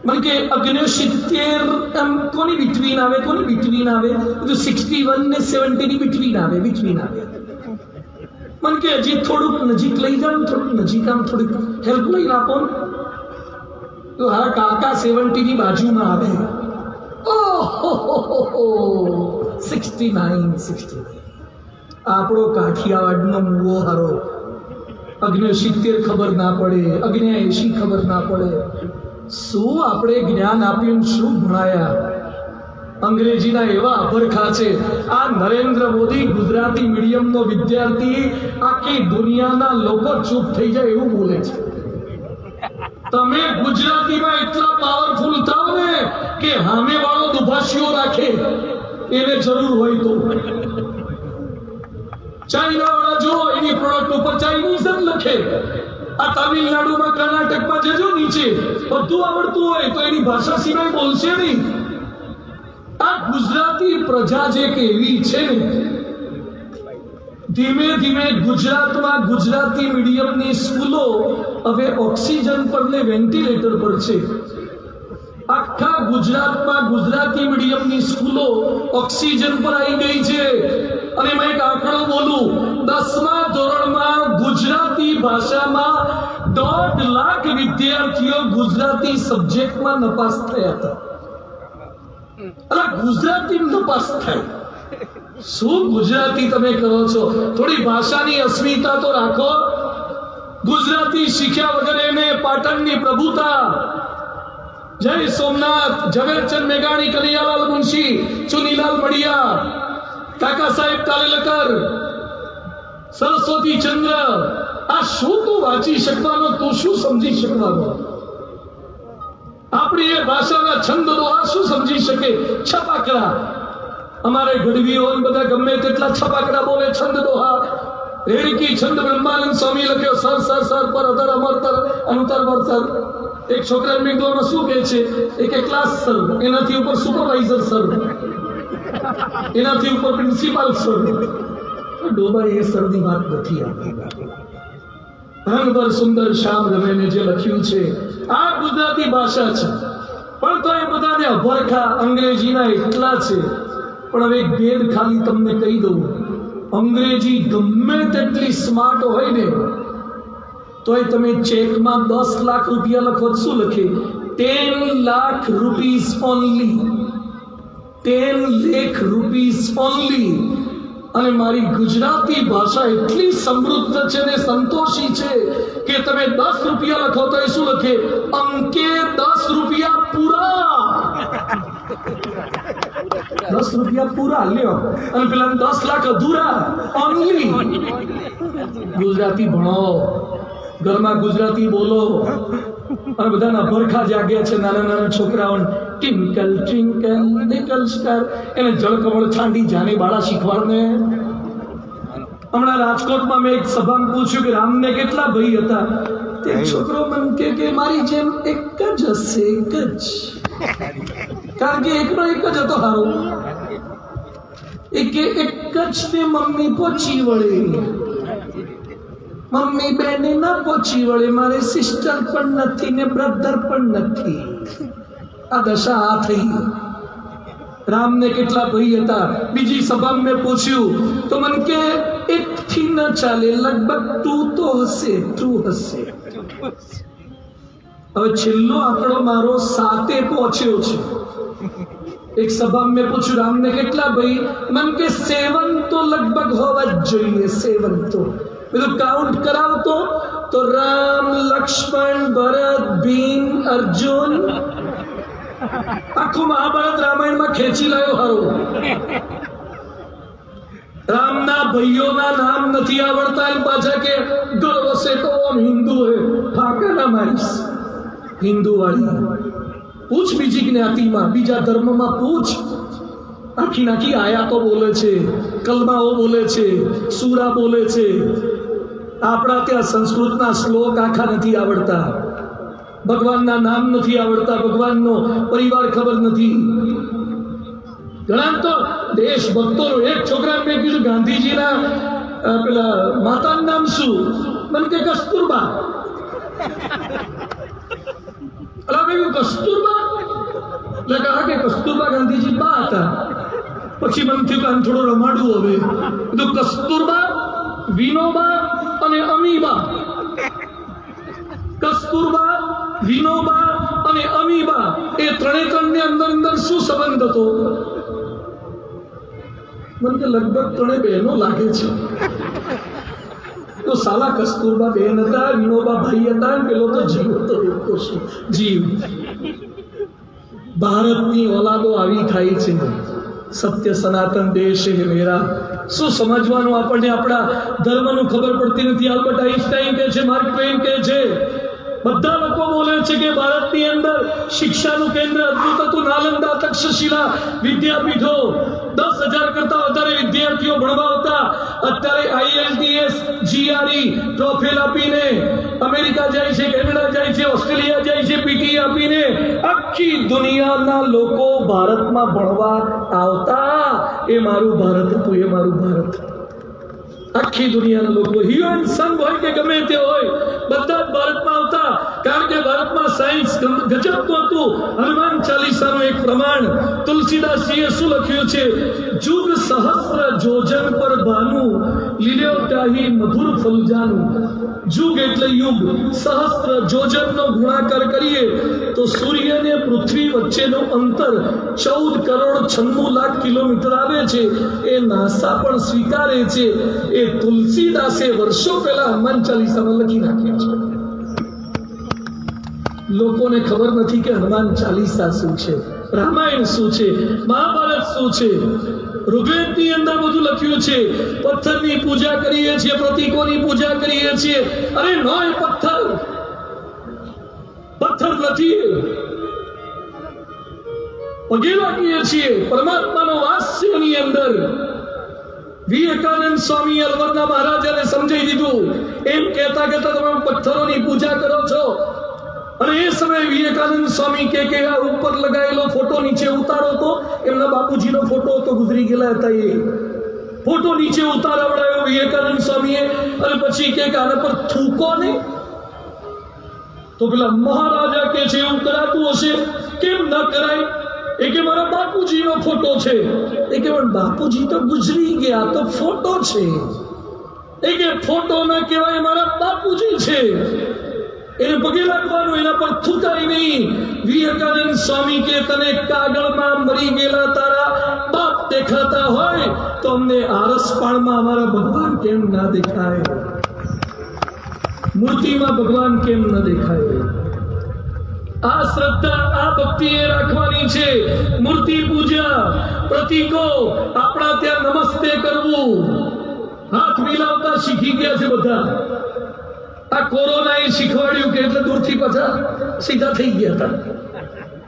મને કે 69 આમ કોની બિટવીન આવે, કોની બિટવીન આવે? 61 ને 70 ની બિટવીન આવે, બિટવીન આવે. મને કે હજી થોડુંક નજીક લઈ જાઓ, થોડુંક નજીક આમ થોડીક હેલ્પ લઈને આપો ને. તો હા કાકા 70 ની બાજુમાં આવે. ઓહો 69 આપણો કાઠિયાવાડનો મુવો હારો 69 ખબર ના પડે, 79 ખબર ના પડે. શું આપણે જ્ઞાન આપ્યું, શું ભણાયા? અંગ્રેજીના એવા અભરખા છે. આ નરેન્દ્ર મોદી ગુજરાતી મીડિયમનો વિદ્યાર્થી આખી દુનિયાના લોકો ચૂપ થઈ જાય એવું બોલે છે. તમે ગુજરાતીમાં એટલા પાવરફુલ થાવ ને કે સામે વાળો દુભાષીઓ રાખે, એને જરૂર હોય તો. ચાઇના વાળા જો એની પ્રોડક્ટ ઉપર ચાઇનીઝ જ લખે. આ તમિલનાડુમાં, કર્ણાટકમાં જજો નીચે, બધું આવડતું હોય તો એની ભાષા સિવાય બોલશે નહીં. આ ગુજરાતી પ્રજા જે કેવી છે ને, ધીમે ધીમે ગુજરાતમાં ગુજરાતી મીડિયમની સ્કૂલો હવે ઓક્સિજન પર ને વેન્ટિલેટર પર છે. આખા ગુજરાતમાં ગુજરાતી મીડિયમની સ્કૂલો ઓક્સિજન પર આવી ગઈ છે. અને મેં એક આંકડો બોલું, 10મા ધોરણમાં ગુજરાતી ભાષામાં 1.5 લાખ વિદ્યાર્થીઓ ગુજરાતી સબ્જેક્ટમાં નપાસ થયા હતા. ગુજરાતી નપાસ થાય. શું ગુજરાતી તમે કરો છો? થોડી ભાષાની અસ્મિતા તો રાખો. ગુજરાતી શીખ્યા વગર એને પાટણની પ્રભુતા, જય સોમનાથ, ઝવેરચંદ મેઘાણી, કનૈયાલાલ મુનશી, ચુનીલાલ મડિયા, કાકા સાહેબ કાલેલકર, સરસ્વતી ચંદ્ર, આ શું તું વાંચી શકવાનો? તું શું સમજી શકવાનો? આપણી એ ભાષાના છંદો આ શું સમજી શકે? છપાકડા. અમારે ગઢવીઓ બધા ગમે તેટલા છપાકડા બોલે, છંદ દોહા. રેડકી છંદ બ્રહ્માનંદ સ્વામી લખ્યો, સર સર સર પર અધર અમરતર અંતર વરતર. એક છોકરા બેંગ્લોરમાં શું કહે છે? એક ક્લાસ સર, એનાથી ઉપર સુપરવાઇઝર સર, એનાથી ઉપર પ્રિન્સિપાલ સર. ડોબા એ સરની વાત નથી. રંગ પર સુંદર શ્યામ રમેને જે લખ્યું છે આ ગુજરાતી ભાષા છે. પણ તો એ બધાને અભરખા અંગ્રેજીના એટલા છે. પણ હવે ભેદ ખાલી તમને કહી દઉં, અંગ્રેજી ગમે તેટલી સ્માર્ટ હોય ને તોય તમે ચેકમાં 10 લાખ રૂપિયા લખો, શું લખે? 10 lakh rupees only, 10 lakh rupees only. અને મારી ગુજરાતી ભાષા એટલી સમૃદ્ધ છે ને સંતોષી છે કે તમે 10 રૂપિયા લખો તો એ શું લખે? અંકે 10 રૂપિયા પૂરા. 10 રૂપિયા પૂરા લ્યો, અને પેલા 10 લાખ અધૂરા. ઓનલી ગુજરાતી ભણો, ઘરમાં ગુજરાતી બોલો. અને બધાના ભરખા જાગ્યા છે. નાના નાના છોકરાઓને ટ્વિંકલ ટ્વિંકલ લિટલ સ્ટાર, એને જળકમળ છાંડી જાને બાળા શીખવાડને. હમણાં રાજકોટમાં મેં એક સભામાં પૂછ્યું કે રામને કેટલા ભાઈ હતા? તે છોકરો મને કે મારી જેમ એક જ હશે, એક જ. કારણ કે એકનો એક જ હતો હારો. એક જ ને મમ્મી પહોંચી વળે, મમ્મી બેને ના પહોંચી વળે, મારે સિસ્ટર પણ નથી ને બ્રધર પણ નથી. આ દશા આ થઈ. રામને કેટલા ભાઈ હતા? બીજી સભામાં મેં પૂછ્યું તો મને કે એકથી ન ચાલે, લગભગ 2 તો હશે, 2 હશે. હવે છેલ્લો આંકડો મારો 7 પહોંચ્યો છે. એક સભામાં મેં પૂછ્યું રામને કેટલા ભાઈ? મને કે 7 તો લગભગ હોવા જ જોઈએ, 7 તો. બધું કાઉન્ટ કરાવતો તો રામ, લક્ષ્મણ, ભરત, ભીમ, અર્જુન, આખું મહાભારત રામાયણમાં ખેંચી લાવ્યો હારો. રામના ભાઈઓના નામ નથી આવડતા એમ પાછા કે ગર્વ સે તો આમ હિન્દુ હે. ફાકા ના મારીશ. હિન્દુ વાળી પૂછ, બીજી જ્ઞાતિમાં, બીજા ધર્મમાં પૂછ. આખી નાખી આયાતો બોલે છે, કલમાઓ બોલે છે, સૂરા બોલે છે. આપણા ત્યાં સંસ્કૃતના શ્લોક આખા નથી આવડતા, ભગવાનના નામ નથી આવડતા, ભગવાનનો પરિવાર ખબર નથી. ઘણા તો દેશભક્તો. એક છોકરાને મેં કીધું ગાંધીજીના પેલા માતાનું નામ શું? મને કે કસ્તુરબા. કસ્તુરબા એટલે કહા કે કસ્તુરબા ગાંધીજી બા હતા. પછી મને થયું કે આમ થોડું રમાડવું. હવે કીધું કસ્તુરબા, વિનોબા અને અમીબા. કસ્તુરબા, વિનોબા અને અમીબા એ ત્રણે ત્રણ ની અંદર અંદર શું સંબંધ હતો? મને કે લગભગ 3 બહેનો લાગે છે. તો સાલા કસ્તુરબા બેન હતા, વિનોબા ભાઈ હતા, પેલો તો જીવ હતો. જીવ. ભારતની ઓલાદો આવી થાય છે. સત્ય સનાતન દેશ હે મેરા. શું સમજવાનું આપણને આપણા ધર્મનું ખબર પડતી નથી. આલ્બર્ટ આઈન્સ્ટાઈન કહે છે, માર્ક ટ્વેન કહે છે, બધા લોકો બોલે છે કે ભારતની અંદર શિક્ષાનું કેન્દ્ર અદ્ભુત હતું. નાલંદા, તક્ષશિલા વિદ્યાપીઠો, 10,000 કરતા વધારે વિદ્યાર્થીઓ ભણવા હતા. અત્યારે IELTS, GRE ટ્રોફેલ આપીને અમેરિકા જાય છે, કેનેડા જાય છે, ઓસ્ટ્રેલિયા જાય છે, PTE આપીને આખી દુનિયાના લોકો ભારતમાં ભણવા આવતા. એ મારું ભારત હતું, એ મારું ભારત. આખી દુનિયાના લોકો, હ્યુમન સંઘ હોય કે ગમે તે હોય, બધા જ ભારતમાં આવતા. કારણ કે ભારતમાં સાયન્સ ગજબનું હતું. હનુમાન ચાલીસાનું એક પ્રમાણ તુલસીદાસજીએ શું લખ્યું છે? જુગ સહસ્ર જોજન પર ભાનુ, લીલ્યો ત્યાહી મધુર ફલજાનું. જુગ એટલે યુગ, સહસ્ર જોજનનો ગુણાકાર કરીએ તો સૂર્ય અને પૃથ્વી વચ્ચેનું અંતર 14,96,00,000 કિલોમીટર આવે છે. એ નાસા પણ સ્વીકારે છે. એ તુલસીદાસે વર્ષો પહેલા હનુમાન ચાલીસામાં લખી નાખ્યું છે. લોકોને ખબર નથી કે હનુમાન ચાલીસા શું છે, રામાયણ શું છે, મહાભારત શું છે. ઋગ્વેદની અંદર બધું લખ્યું છે. પથ્થરની પૂજા કરીએ છીએ, પ્રતીકોની પૂજા કરીએ છીએ. અરે નોય પથ્થર નથી, પગે લાગીએ છીએ. પરમાત્માનો વાસ છે એની અંદર. વિવેકાનંદ સ્વામી અલવરના મહારાજાને સમજાવી દીધું. એમ કહેતા કહેતા તમે પથ્થરોની પૂજા કરો છો. અને એ સમયે વિવેકાનંદ સ્વામી કે આ ઉપર લગાવેલો ફોટો નીચે ઉતારો તો એમના બાપુજીનો ફોટો તો ગુજરી ગયેલા હતા. એ ફોટો નીચે ઉતારાવડાયો વિવેકાનંદ સ્વામીએ. અને પછી કે આના પર થૂકો ને. તો પેલા મહારાજા કે છે એવું કરાતું હશે, કેમ ન કરાય? એ કે મારા બાપુજીનો ફોટો છે. એ કે બાપુજી તો ગુજરી ગયા, તો ફોટો છે. એ કે ફોટો ના કહેવાય, મારા બાપુજી છે. એને પગે લાગવાનું, એના પર થૂકાય નહીં. વિવેકાનંદ સ્વામી કે તને કાગળમાં મરી ગયેલા તારા બાપ દેખાતા હોય તો અમને આરસપાળમાં અમારા ભગવાન કેમ ના દેખાય? મૂર્તિમાં ભગવાન કેમ ન દેખાય? આ શ્રદ્ધા, આ ભક્તિ એ રાખવાની છે. મૂર્તિ પૂજા, પ્રતીકો, આપણા ત્યાં નમસ્તે કરવું, હાથ મિલાવતા શીખી ગયા છે બધા. આ કોરોના એ શીખવાડ્યું કે એટલે દૂરથી પાછા સીધા થઈ ગયા હતા.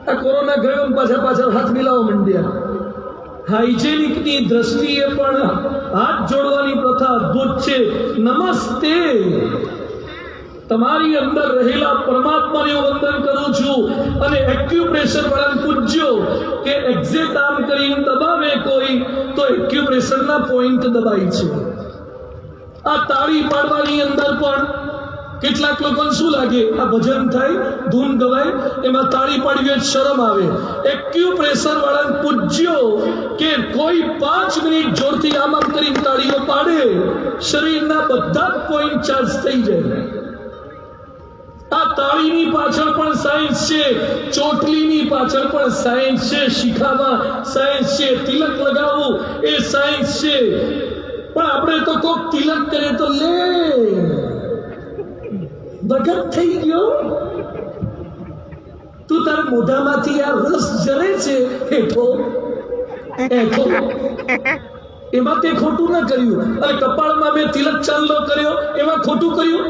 આ કોરોના ગયો પાછા હાથ મિલાવવા માંડ્યા. હાઇજેનિકની દ્રષ્ટિએ પણ હાથ જોડવાની પ્રથા અદ્ભુત છે. નમસ્તે. તમારી અંદર રહેલા પરમાત્માને હું વંદન કરું છું. અને એક્યુપ્રેશર વાળાને પૂછજો કે એક્ઝેક્ટ આમ કરીને દબાવે કોઈ તો એક્યુપ્રેશરના પોઈન્ટ દબાય છે. આ તાળી પાડવાની અંદર પણ કેટલાક લોકોને શું લાગે, આ ભજન થાય, ધૂન ગવાય, એમાં તાળી પાડવી શરમ આવે. એક્યુપ્રેશર વાળાને પૂછજો કે કોઈ 5 મિનિટ જોરથી આમ કરીને તાળીઓ પાડે, શરીરના બધા જ પોઈન્ટ ચાર્જ થઈ જાય. આ તાળીની પાછળ પણ સાયન્સ છે, ચોટલીની પાછળ પણ સાયન્સ છે, શિખામાં સાયન્સ છે, તિલક લગાવવું એ સાયન્સ છે. પણ આપણે તો કોક તિલક કરે તો લે ભગત થઈ ગયો. તું તારા મોઢામાંથી આ રસ જરે છે હેઠો, એમાં તે ખોટું ન કર્યું. અને કપાળમાં મેં તિલક ચાંદલો કર્યો, એમાં ખોટું કર્યું.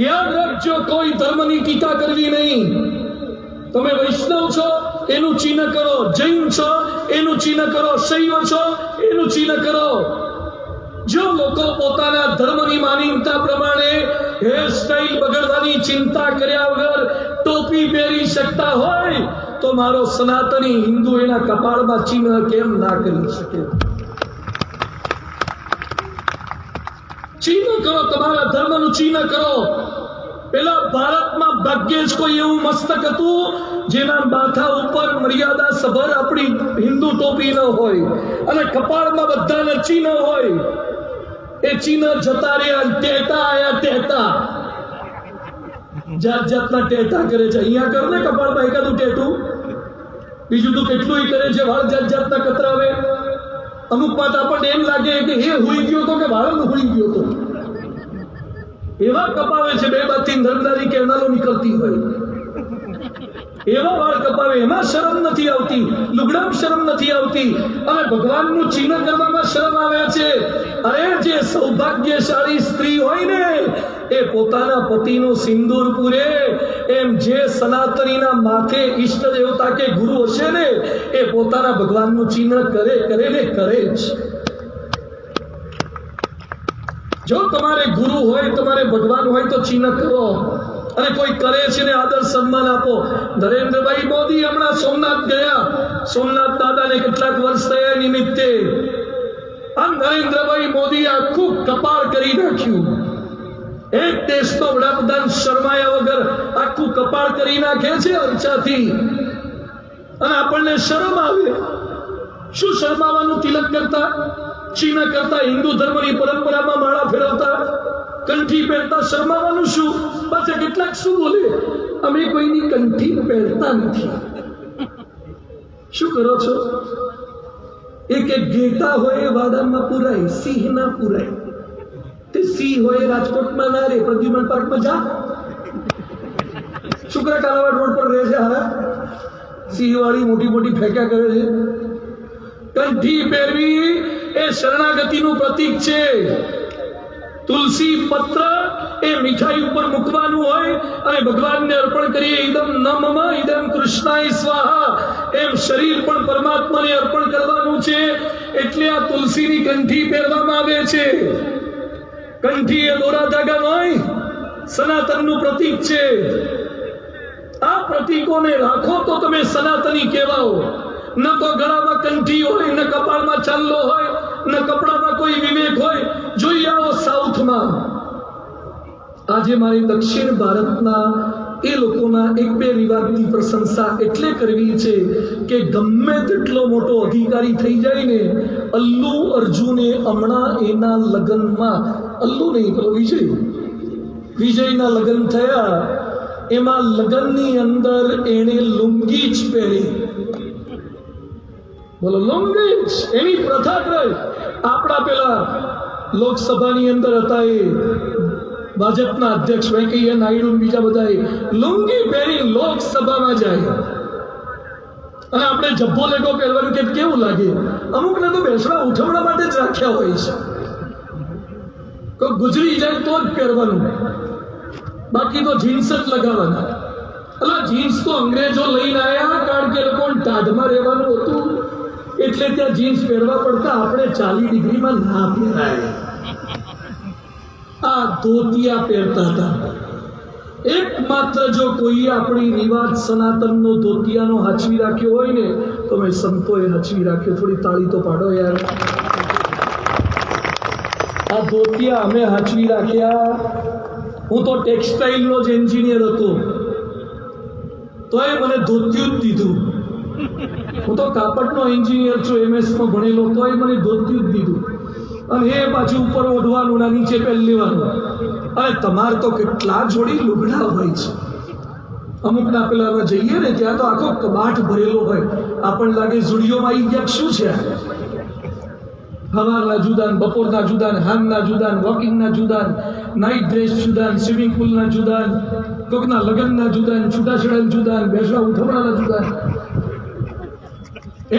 યાદ રાખજો, કોઈ ધર્મની ટીકા કરવી નહીં. તમે વૈષ્ણવ છો એનું ચિહ્ન કરો, જૈન છો એનું ચિહ્ન કરો, શૈવ છો એનું ચિહ્ન કરો. જો લોકો પોતાના ધર્મની માન્યતા પ્રમાણે હેરસ્ટાઇલ બગડવાની ચિંતા કર્યા વગર ટોપી પહેરી શકતા હોય તો મારો સનાતની હિન્દુ એના કપાળમાં ચિહ્ન કેમ ના કરી શકે? ચિહ્ન કરો, તમારા ધર્મનું ચિહ્ન કરો. પેલા ભારતમાં ભાગ્યે જ કોઈ એવું મસ્તક હતું જેના માથા ઉપર મર્યાદા સભર આપણી હિન્દુ ટોપી ન હોય અને કપાળમાં બધાના ચિહ્ન હોય. એ ચિહ્ન જતા રહ્યા, ટેટા આયા, ટેટા જાત જાતના ટેટા કરે છે. અહીંયા કરો ને કપાળમાં એકાદું ટેટું, બીજું તો કેટલું કરે છે. વાળ જાત જાતના કતરાવે. અમુક વાત આપણને એમ લાગે કે એ હોઈ ગયો તો કે બાળક હોઈ ગયો તો એવા કપાવે છે, બે બાજુથી નર્મદાની કેનાલો નીકળતી હોય એવા વાળ કપાવે, એમાં શરમ નથી આવતી, લુગડામાં શરમ નથી આવતી, અને ભગવાનનું ચિહ્ન કરવામાં શરમ આવે છે. અરે જે સૌભાગ્યશાળી સ્ત્રી હોય ને એ પોતાના પતિનું સિંદૂર પૂરે, એમ જે સનાતનીના માથે ઈષ્ટ દેવતા કે ગુરુ હશે ને એ પોતાના ભગવાનનું ચિહ્ન કરે ને કરે જ. જો તમારે ગુરુ હોય, તમારે ભગવાન હોય તો ચિહ્ન કરો, અને કોઈ કરે છે ને આદર સન્માન આપો. નરેન્દ્રભાઈ મોદી હમણાં સોમનાથ ગયા, સોમનાથ દાદાને કેટલાક વર્ષ થયા નિમિત્તે, આ નરેન્દ્રભાઈ મોદી આખું કપાળ કરી નાખ્યું. એક દેશનો વડાપ્રધાન શરમાયા વગર આખું કપાળ કરી નાખે છે અર્ચાથી, અને આપણને શરમ આવે. શું શરમાવાનું? તિલક કરતા, ચિહ્ન કરતા, હિન્દુ ધર્મની પરંપરામાં માળા ફેરવતા, કંઠી પહેરતા શરમાવાનું શું? પાછા કેટલાક શું બોલે, અમે કોઈની કંઠી પહેરતા નથી. શું કરો છો? એક ઘેટા હોય વાડામાં પુરાય, સિંહ ના પુરાય. તે સિંહ હોય રાજકોટમાં ના રે, પ્રદ્યુમન પાર્કમાં જા. શુક્ર કાલાવાડ રોડ પર રહે છે, હારા સિંહ વાળી મોટી મોટી ફેંક્યા કરે છે. કંઠી પહેરવી એ શરણાગતિનું પ્રતીક છે. તુલસી પત્ર એ મીઠાઈ ઉપર મૂકવાનું હોય અને ભગવાનને અર્પણ કરીએ. ઇદમ ન મમ ઇદમ કૃષ્ણાય સ્વાહા, એમ શરીર પણ પરમાત્માને અર્પણ કરવાનું છે. એટલે આ તુલસીની કંઠી પહેરવામાં આવે છે. કંઠી એ દોરા ધાગા હોય, સનાતનનું પ્રતીક છે. આ પ્રતીકોને રાખો તો તમે સનાતની કહેવાઓ. ન તો ગળામાં કંઠી હોય, ન કપાળમાં ચાંદલો હોય, ન કપડામાં કોઈ વિવેક હોય. જોઈ આવો સાઉથમાં. આજે મારી દક્ષિણ ભારતના એ લોકોના એક બે રિવાજની પ્રશંસા એટલે કરવી છે કે ગમે તેટલો મોટો અધિકારી થઈ જાય ને, અલ્લુ અર્જુને હમણાં એના લગ્નમાં, અલ્લુ નહીં પેલો વિજયના લગ્ન થયા, એમાં લગ્નની અંદર એને લુંગી જ પહેરી. બોલો, લુંગી જ એની પ્રથા કરી. આપણા પેલા લોકસભાની અંદર હતા એ ભાજપના અધ્યક્ષ વેંકૈયા નાયડુ, બીજા બધા લુંગી પહેરી લોકસભામાં જાય, અને આપણે જબ્બો લેગો પહેરવાનું કે કેવું લાગે? અમુકને તો બેસવા ઉઠવવા માટે જ રાખ્યા હોય છે. કોઈ ગુજરી જાય તો જ પહેરવાનું, બાકી તો જીન્સ જ લગાવવાના. એટલે જીન્સ તો અંગ્રેજો લઈને આવ્યા, કારણ કે લોકો ટાઢમાં રહેવાનું હતું એટલે ત્યાં જીન્સ પહેરવા પડતા. આપણે 40 ડિગ્રીમાં ના પહેરાય, આ ધોતિયા પહેરતા હતા. એકમાત્ર જો કોઈ આપણી રિવાજ સનાતનનો ધોતિયાનો હાચવી રાખ્યો હોય ને તો મેં સંતોએ હાચવી રાખ્યો. થોડી તાળી તો પાડો યાર. આ ધોતિયા અમે હાચવી રાખ્યા. હું તો ટેક્સટાઇલનો જ એન્જિનિયર હતો, તોય મને ધોતિયું જ દીધું. હું તો કાપડનો એન્જિનિયર છું, MS માં ભણેલો, તોય મને ધોતિયું જ દીધું. અને એ પાછું ઉપર ઓઢવાનું, ના નીચે પહેરી લેવાનું. અને તમારે તો કેટલા જોડી લુગડા હોય છે. અમુકના પેલામાં જઈએ ને ત્યાં તો આખો કબાટ ભરેલો હોય. આપણને લાગે ઝુડિયોમાં આવી ગયા, શું છે? સવારના જુદાન, બપોરના જુદાન, હાંજના જુદાન, વોકિંગના જુદાન, નાઇટ ડ્રેસ જુદાન, સ્વિમિંગ પુલના જુદાન, કોકના લગ્નના જુદાન, છૂટાછેડાના જુદાન, બેસવા ઉઠવણાના જુદાન.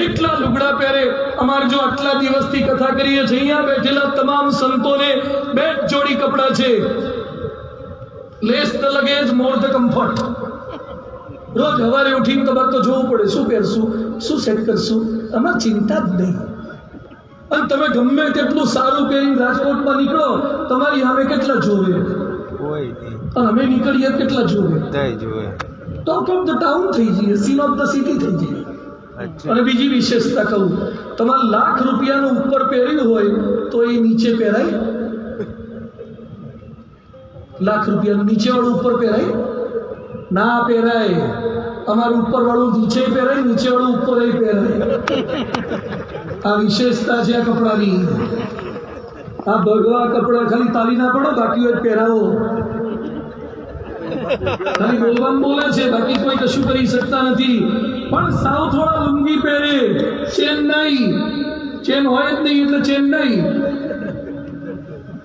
એટલા લુગડા પહેરે. અમારે જો આટલા દિવસથી કથા કરીએ છીએ, અહીંયા બેઠેલા તમામ સંતોને 2 જોડી કપડા છે. Less the luggage, more the comfort. રોજ સવારે ઉઠીને તમારે તો જોવું પડે, શું પહેરશું, શું સેટ કરશું. આમાં ચિંતા જ નહીં. અને તમે ગમે તેટલું સારું પહેરીને રાજકોટમાં નીકળો, તમારી સામે કેટલા જોવે, અને અમે નીકળીએ કેટલા જોવે. ટોક ઓફ ધ ટાઉન થઈ જઈએ, સીન ઓફ ધ સિટી થઈ જઈએ. અને બીજી વિશેષતા કહું, તમારે લાખ રૂપિયાનું ઉપર પહેર્યું હોય તો એ નીચે પહેરાય? લાખ રૂપિયાનું નીચે વાળું ઉપર પહેરાય? ના પહેરાય. અમારું ઉપર વાળું નીચે પહેરાય, નીચે વાળું ઉપર પહેરાય. આ વિશેષતા છે આ કપડાની. આ ભગવા કપડા ખાલી તાલી ના પડો, બાકી હોય પહેરાવો. ખાલી બોલવાનું બોલે છે, બાકી કોઈ કશું કરી શકતા નથી. પણ સાઉથ વાળા લુંગી પહેરે, ચેન્નાઈ ચેન હોય જ નહીં એટલે ચેન નહીં.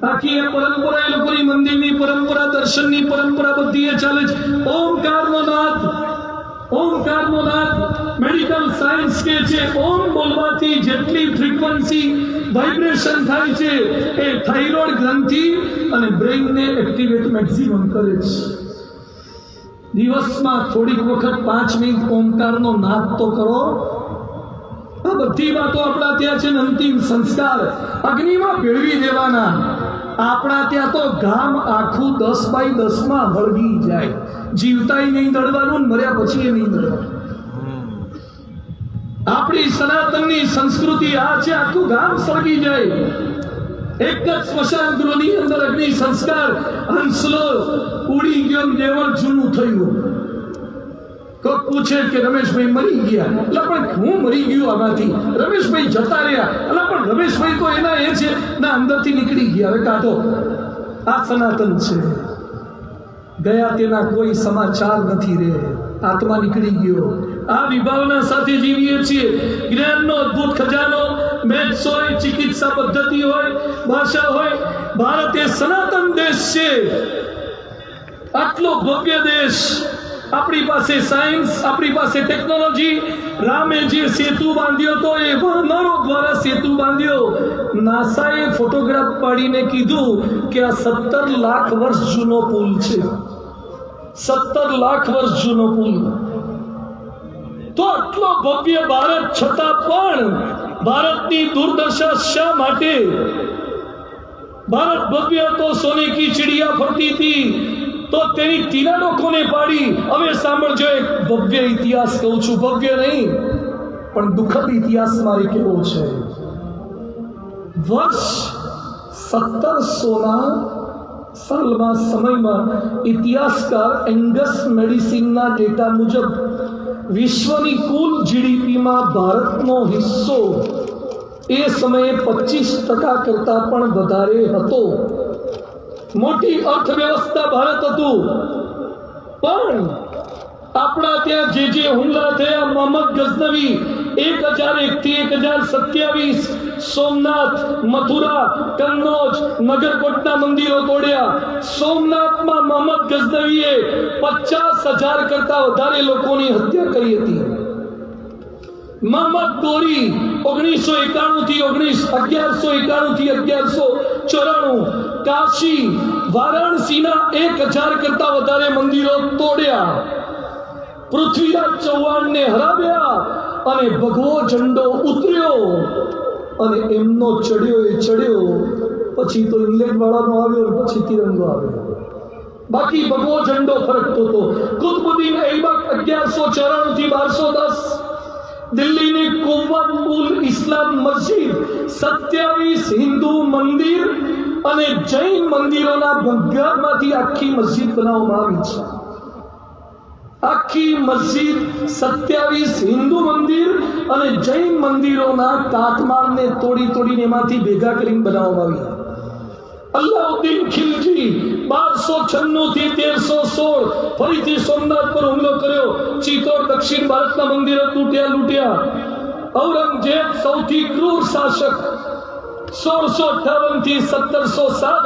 આખી એ પરંપરા, એ લોકોની મંદિરની પરંપરા, દર્શનની પરંપરા બધી એ ચાલે છે. ઓમકારનો નાદ, ઓમકારનો નાદ. મેડિકલ સાયન્સ કે છે ઓમ બોલવાથી જેટલી ફ્રીક્વન્સી વાઇબ્રેશન થાય છે એ થાઇરોઇડ ગ્રંથિ અને બ્રેઇનને એક્ટિવેટ મેક્સિમમ કરે છે. દિવસમાં થોડીક વખત 5 મિનિટ ઓમકારનો નાદ તો કરો. આ બધી વાતો આપણા ત્યાં છે ને અંતિમ સંસ્કાર અગ્નિમાં ભેળવી દેવાના. આપણા ત્યાં તો ગામ આખું 10x10 માં વળગી જાય. જીવતાય નહીં દળવાનું, મર્યા પછી નહીં દળવાનું. આપણી સનાતનની સંસ્કૃતિ આ છે, આખું ગામ સળગી જાય. એક જ સ્મશાન ગૃહની અંદર અગ્નિ સંસ્કાર. હંસલો ઉડી ગયો, દેવળ જૂનું થયું. કોક પૂછે કે રમેશભાઈ મરી ગયા, એટલે પણ હું મરી ગયું આમાંથી. રમેશભાઈ જતા રહ્યા, એટલે પણ રમેશભાઈ તો એના એ છે ના અંદરથી નીકળી ગયા, હવે કાઢો. આ સનાતન છે. ગયા તેના કોઈ સમાચાર નથી રહે, આત્મા નીકળી ગયો. આ વિભાવના સાથે જીવીએ છીએ. જ્ઞાનનો અદ્ભુત ખજાનો, મેથ્સ હોય, ચિકિત્સા પદ્ધતિ હોય, ભાષા હોય. ભારત એ સનાતન દેશ છે, આટલો ભવ્ય દેશ. આપણી પાસે સાયન્સ, આપણી પાસે ટેકનોલોજી. રામે જે સેતુ બાંધ્યો તો એ વાનરો દ્વારા સેતુ બાંધ્યો. નાસાએ ફોટોગ્રાફ પાડીને કીધું કે આ 17 લાખ વર્ષ જૂનો પુલ છે. 17 લાખ વર્ષ જૂનો પુલ. તો આટલો ભવ્ય ભારત છતાં પણ ભારતની દુર્દશા શા માટે? ભારત ભવ્ય તો સોને કી ચિડિયા ફરતી હતી, તો તેની તિરાડો કોને પાડી? હવે સાંભળજો, એક ભવ્ય ઇતિહાસ કહું છું. ભવ્ય નહીં પણ દુઃખદ ઇતિહાસ મારે કેવો છે. વર્ષ 1700 સાલમાં સમયમાં ઇતિહાસકાર એંગસ મેડિસિનના ડેટા મુજબ વિશ્વની કુલ જીડીપીમાં ભારતનો હિસ્સો એ સમયે 25% કરતા પણ વધારે હતો. મોટી અર્થવ્યવસ્થા ભારત હતું. પણ આપણા ત્યાં જે હુમલા થયા, મોહમ્મદ ગઝનવી 1001 થી 1027, સોમનાથ, મથુરા, કન્નૌજ, નગરકોટના મંદિરો તોડ્યા. સોમનાથમાં મોહમ્મદ ગઝનવીએ 50,000 કરતા વધારે લોકોની હત્યા કરી હતી. મોહમ્મદ ગોરી 1191 થી 1194, કાશી, વારાણસીના 1000 કરતા વધારે મંદિરો તોડ્યા. પૃથ્વીરાજ ચૌહાણને હરાવ્યા અને ભગવો ઝંડો ઉતર્યો અને એમનો ચડ્યો. પછી તો ઇંગ્લેન્ડ વાળાનો આવ્યો, પછી તિરંગો આવ્યો. બાકી ભગવો ઝંડો ફરકતો હતો. કુતુબુદ્દીન ઐબક 1194 થી 1210, દિલ્હીની કુવ્વતુલ ઇસ્લામ મસ્જિદ, 27 હિન્દુ મંદિર અને જૈન મંદિરોના ભંગારમાંથી આખી મસ્જિદ બનાવવામાં આવી છે. આખી મસ્જિદ 27 હિન્દુ મંદિર અને જૈન મંદિરોના કાટમાળને તોડીને એમાંથી ભેગા કરીને બનાવવામાં આવી. અલ્લાઉદ્દીન ખિલજી 1296 થી 1316 ફરીથી સોમનાથ પર હુમલો કર્યો. ચિત્તોડ દક્ષિણ ભારતના મંદિરો લૂંટ્યા. ઔરંગઝેબ સૌથી ક્રૂર શાસક 1658 થી 1707,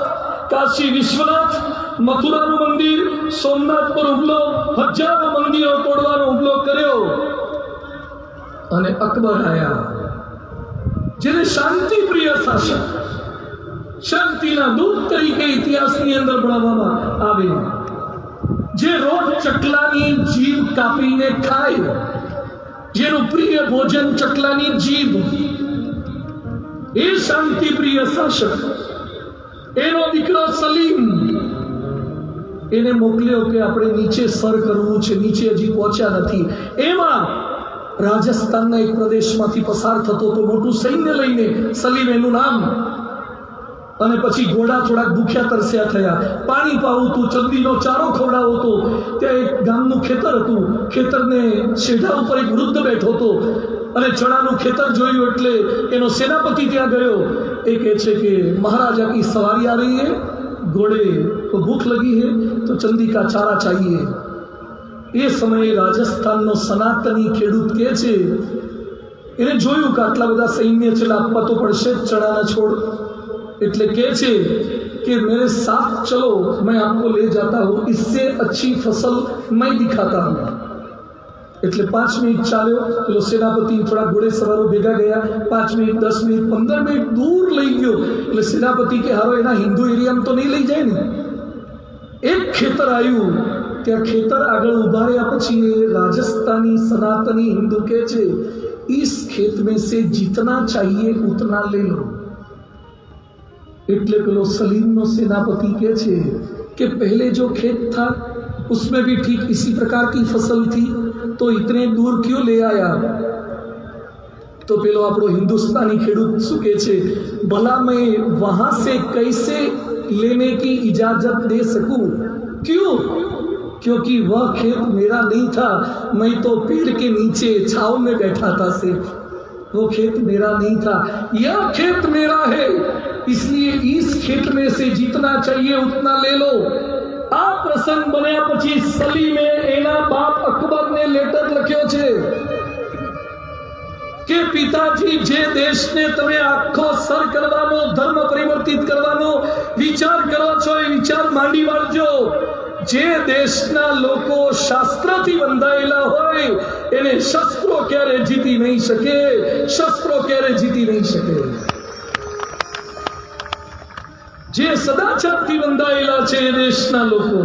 કાશી વિશ્વનાથ, મથુરાનું મંદિર, સોમનાથ પર હુમલો, હજારો મંદિરો તોડવાનો હુમલો કર્યો. અને અકબર આયા, જેને શાંતિ પ્રિય શાસક, શાંતિના દૂત તરીકે ઇતિહાસની અંદર ભણાવવામાં આવે, જે રોજ ચકલાની જીભ કાપીને ખાય, જેનું પ્રિય ભોજન ચકલાની જીભ, એ શાંતિ પ્રિય શાસક. એનો દીકરો સલીમ, એને મોકલ્યો કે આપણે નીચે સર કરવું છે, નીચે હજી પહોંચ્યા નથી. એમાં રાજસ્થાનના એક પ્રદેશમાંથી પસાર થતો તો મોટું સૈન્ય લઈને, સલીમ એનું નામ. અને પછી ઘોડા થોડાક ભૂખ્યા તરસ્યા થયા. પાણી પાવું તું, ચંદીનો ચારો ખવડાવો તો. ત્યાં એક ગામનું ખેતર હતું. ખેતરને શેઢા ઉપર એક વૃદ્ધ બેઠો હતો અને ચણાનું ખેતર જોયું એટલે એનો સેનાપતિ ત્યાં ગયો. એ કહે છે કે મહારાજા की सवारी आ रही है, घोड़े को भूख लगी है तो चंदी का चारा चाहिए. એ સમયે રાજસ્થાનનો સનાતની ખેડૂત કહે છે એને જોયું કે આટલા બધા સૈન્ય છે, આપવા તો પડશે જ ચણાના છોડ, એટલે કે છે कि मेरे साथ चलो, मैं आपको ले जाता हूं, इससे अच्छी फसल मैं दिखाता हूं। એટલે 5 મિનિટ ચાલ્યો, પેલો સેનાપતિ થોડા ઘોડે સવારો ભેગા ગયા, 5 મિનિટ 10 મિનિટ 15 મિનિટ દૂર લઈ ગયો। એટલે સેનાપતિ કે હારો એના હિન્દુ એરિયામાં તો નહીં લઈ જાય ને। એક ખેતર આવ્યું, ત્યાં ખેતર આગળ ઉભા રહ્યા પછી राजस्थानी सनातनी हिंदू के छे इस खेत में से जितना चाहिए उतना ले लो। એટલે પેલો સલીમનો સેનાપતિ કહે છે कि पहले जो खेत था उसमें भी ठीक इसी प्रकार की फसल थी, तो इतने दूर क्यों ले आया? तो पेलो आपको हिंदुस्तानी खेडूत શું કહે છે, भला मैं वहां से कैसे लेने की इजाजत दे सकूं? क्यों? क्योंकि वह खेत मेरा नहीं था, मैं तो पेड़ के नीचे छांव में बैठा था सिर्फ, वो खेत मेरा नहीं था, यह खेत मेरा है, इसलिए इस खेत में से जितना चाहिए उतना ले लो। आ प्रसंग बन्या પછી સલીમે એના બાપ અકબરને લેટર લખ્યો છે કે પિતાજી, જે દેશને તમે આખો સર કરવાનો, ધર્મ પરિવર્તિત કરવાનો વિચાર કરો છો, એ વિચાર માંડી વાળજો। જે દેશના લોકો શાસ્ત્રથી બંધાયેલા હોય એને શસ્ત્રો ક્યારે જીતી નહીં શકે, શસ્ત્રો ક્યારે જીતી નહીં શકે। જે સદાચારથી બંધાયેલા છે એ દેશના લોકો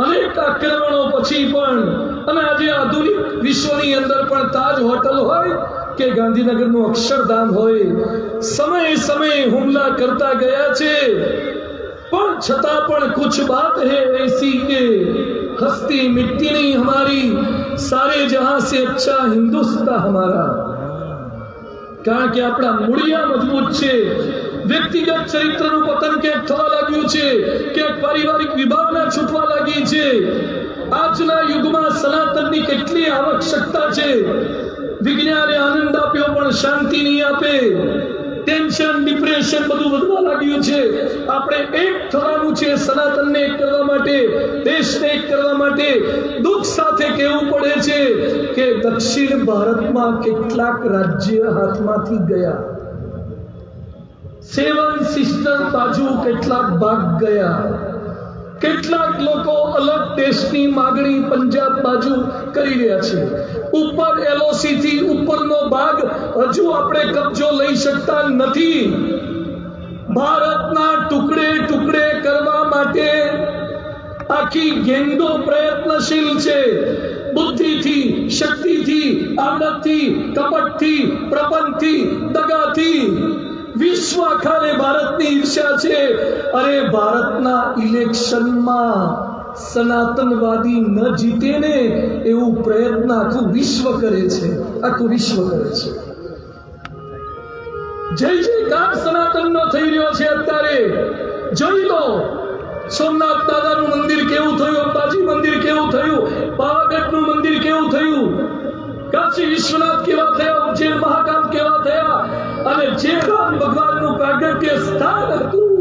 અનેક આક્રમણો પછી પણ, અને આજે આધુનિક વિશ્વની અંદર પણ તાજ હોટલ હોય કે ગાંધીનગરનું અક્ષરધામ હોય, સમય સમય હુમલા કરતા ગયા છે, પણ છતાં પણ कुछ बात है ऐसी के हस्ती मिट्टी नहीं हमारी, सारे जहां से अच्छा हिंदुस्तान हमारा। કારણ કે આપણા મૂળિયા મજબૂત છે, વ્યક્તિગત ચરિત્રનું પતન ક્યાંક થવા લાગ્યું છે, ક્યાંક પારિવારિક વિભાવના છૂટવા લાગી છે। આજના યુગમાં સનાતનની કેટલી આવશ્યકતા છે। વિજ્ઞાને આનંદ આપ્યો પણ શાંતિ નહીં આપે, ટેન્શન ડિપ્રેશન બધું વધવા લાગ્યું છે। આપણે એક થવાનું છે, સનાતનને એક કરવા માટે, દેશને એક કરવા માટે। દુઃખ સાથે કહેવું પડે છે કે દક્ષિણ ભારતમાં કેટલાક રાજ્ય હાથમાંથી ગયા, 7 સિસ્ટર બાજુ કેટલાક ભાગ ગયા, કેટલાક લોકો અલગ દેશની માગણી પંજાબ બાજુ કરી રહ્યા છે। ઉપર એલઓસી થી ઉપરનો ભાગ હજુ આપણે કબજો લઈ શકતા નથી। ભારતના ટુકડે ટુકડે કરવા માટે આખી ગેંગો પ્રયત્નશીલ છે। બુદ્ધિથી, શક્તિથી, આવડતથી, કપટથી, પ્રપંચથી, દગાથી વિશ્વ આખાને ભારતની ઈર્ષ્યા છે। અરે ભારતના ઇલેક્શનમાં સનાતનવાદી ન જીતે ને એવું પ્રયત્ન આખું વિશ્વ કરે છે, આખું વિશ્વ કરે છે। જય જયકાર સનાતનનો થઈ રહ્યો છે અત્યારે। જોઈ લો, સોમનાથ દાદાનું મંદિર કેવું થયું, અંબાજી મંદિર કેવું થયું, પાવાગઢનું મંદિર કેવું થયું, કાશી વિશ્વનાથ કેવા થયા, ઉજ્જૈન મહાકાલ કેવા થયા, અને જે રામ ભગવાનનું પ્રાગટ્ય સ્થાન હતું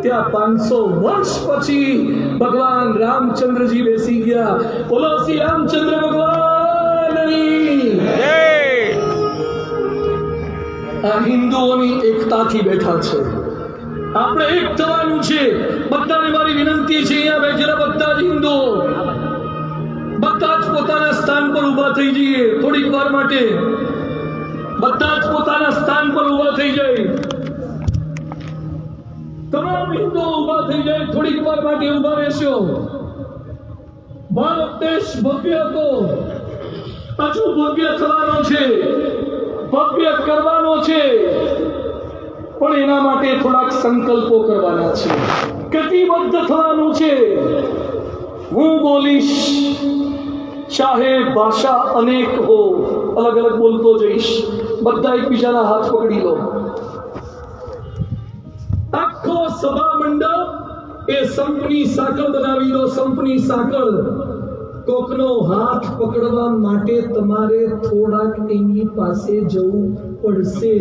ત્યાં 500 વર્ષ પછી ભગવાન રામચંદ્રજી બેસી ગયા। બોલો શ્રી રામચંદ્ર ભગવાનની જય। આ હિન્દુઓની એકતાથી બેઠા છે, આપણે એક થવાનું છે। બધાને મારી વિનંતી છે, અહીંયા બેઠેલા બધા જ હિન્દુઓ બધા જ પોતાના સ્થાન પર ઊભા થઈ જઈએ થોડીક વાર માટે, બધા જ પોતાના સ્થાન પર ઊભા થઈ જાય, તમામ હિન્દુઓ ઊભા થઈ જાય, થોડીક વાર માટે ઊભા રહેશો। ભારત દેશ ભવ્ય હતો, હજુ ભવ્ય થવાનો છે, ભવ્ય કરવાનો છે, પણ એના માટે થોડાક સંકલ્પો કરવાના છે, કટિબદ્ધ થવાનું છે। હું બોલીશ, ચાહે ભાષા અનેક હો, અલગ અલગ બોલતો જઈશ, બધા એકબીજાના હાથ પકડી લો। આખો સભા મંડપ એ સંપની સાંકળ બનાવી લો, સંપની સાંકળ। કોકનો હાથ પકડવા માટે તમારે થોડાક એની પાસે જવું પડશે।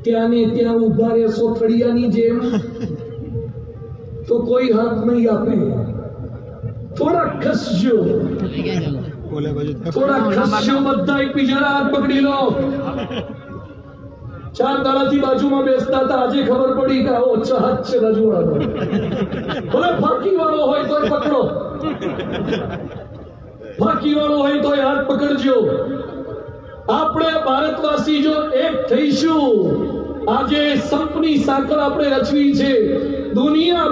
ત્યાંને ત્યાં ઊભા રહેશો થળિયાની જેમ તો કોઈ હાથ નહીં આપે, થોડા ખસજો। થોડા ખસ્યો બધા એકબીજાના હાથ પકડી લો. 4 દાડાથી બાજુમાં બેસતા હતા, આજે ખબર પડી કે આવો હાથ છે બાજુવાળાનો. ભલે ફાંકી વાળો હોય તો પકડો, ફાંકી વાળો હોય તો હાથ પકડજો. આપણે ભારતવાસી જો એક થઈશું, આજે સંપની સાંકળ આપણે રચવી છે. દુનિયા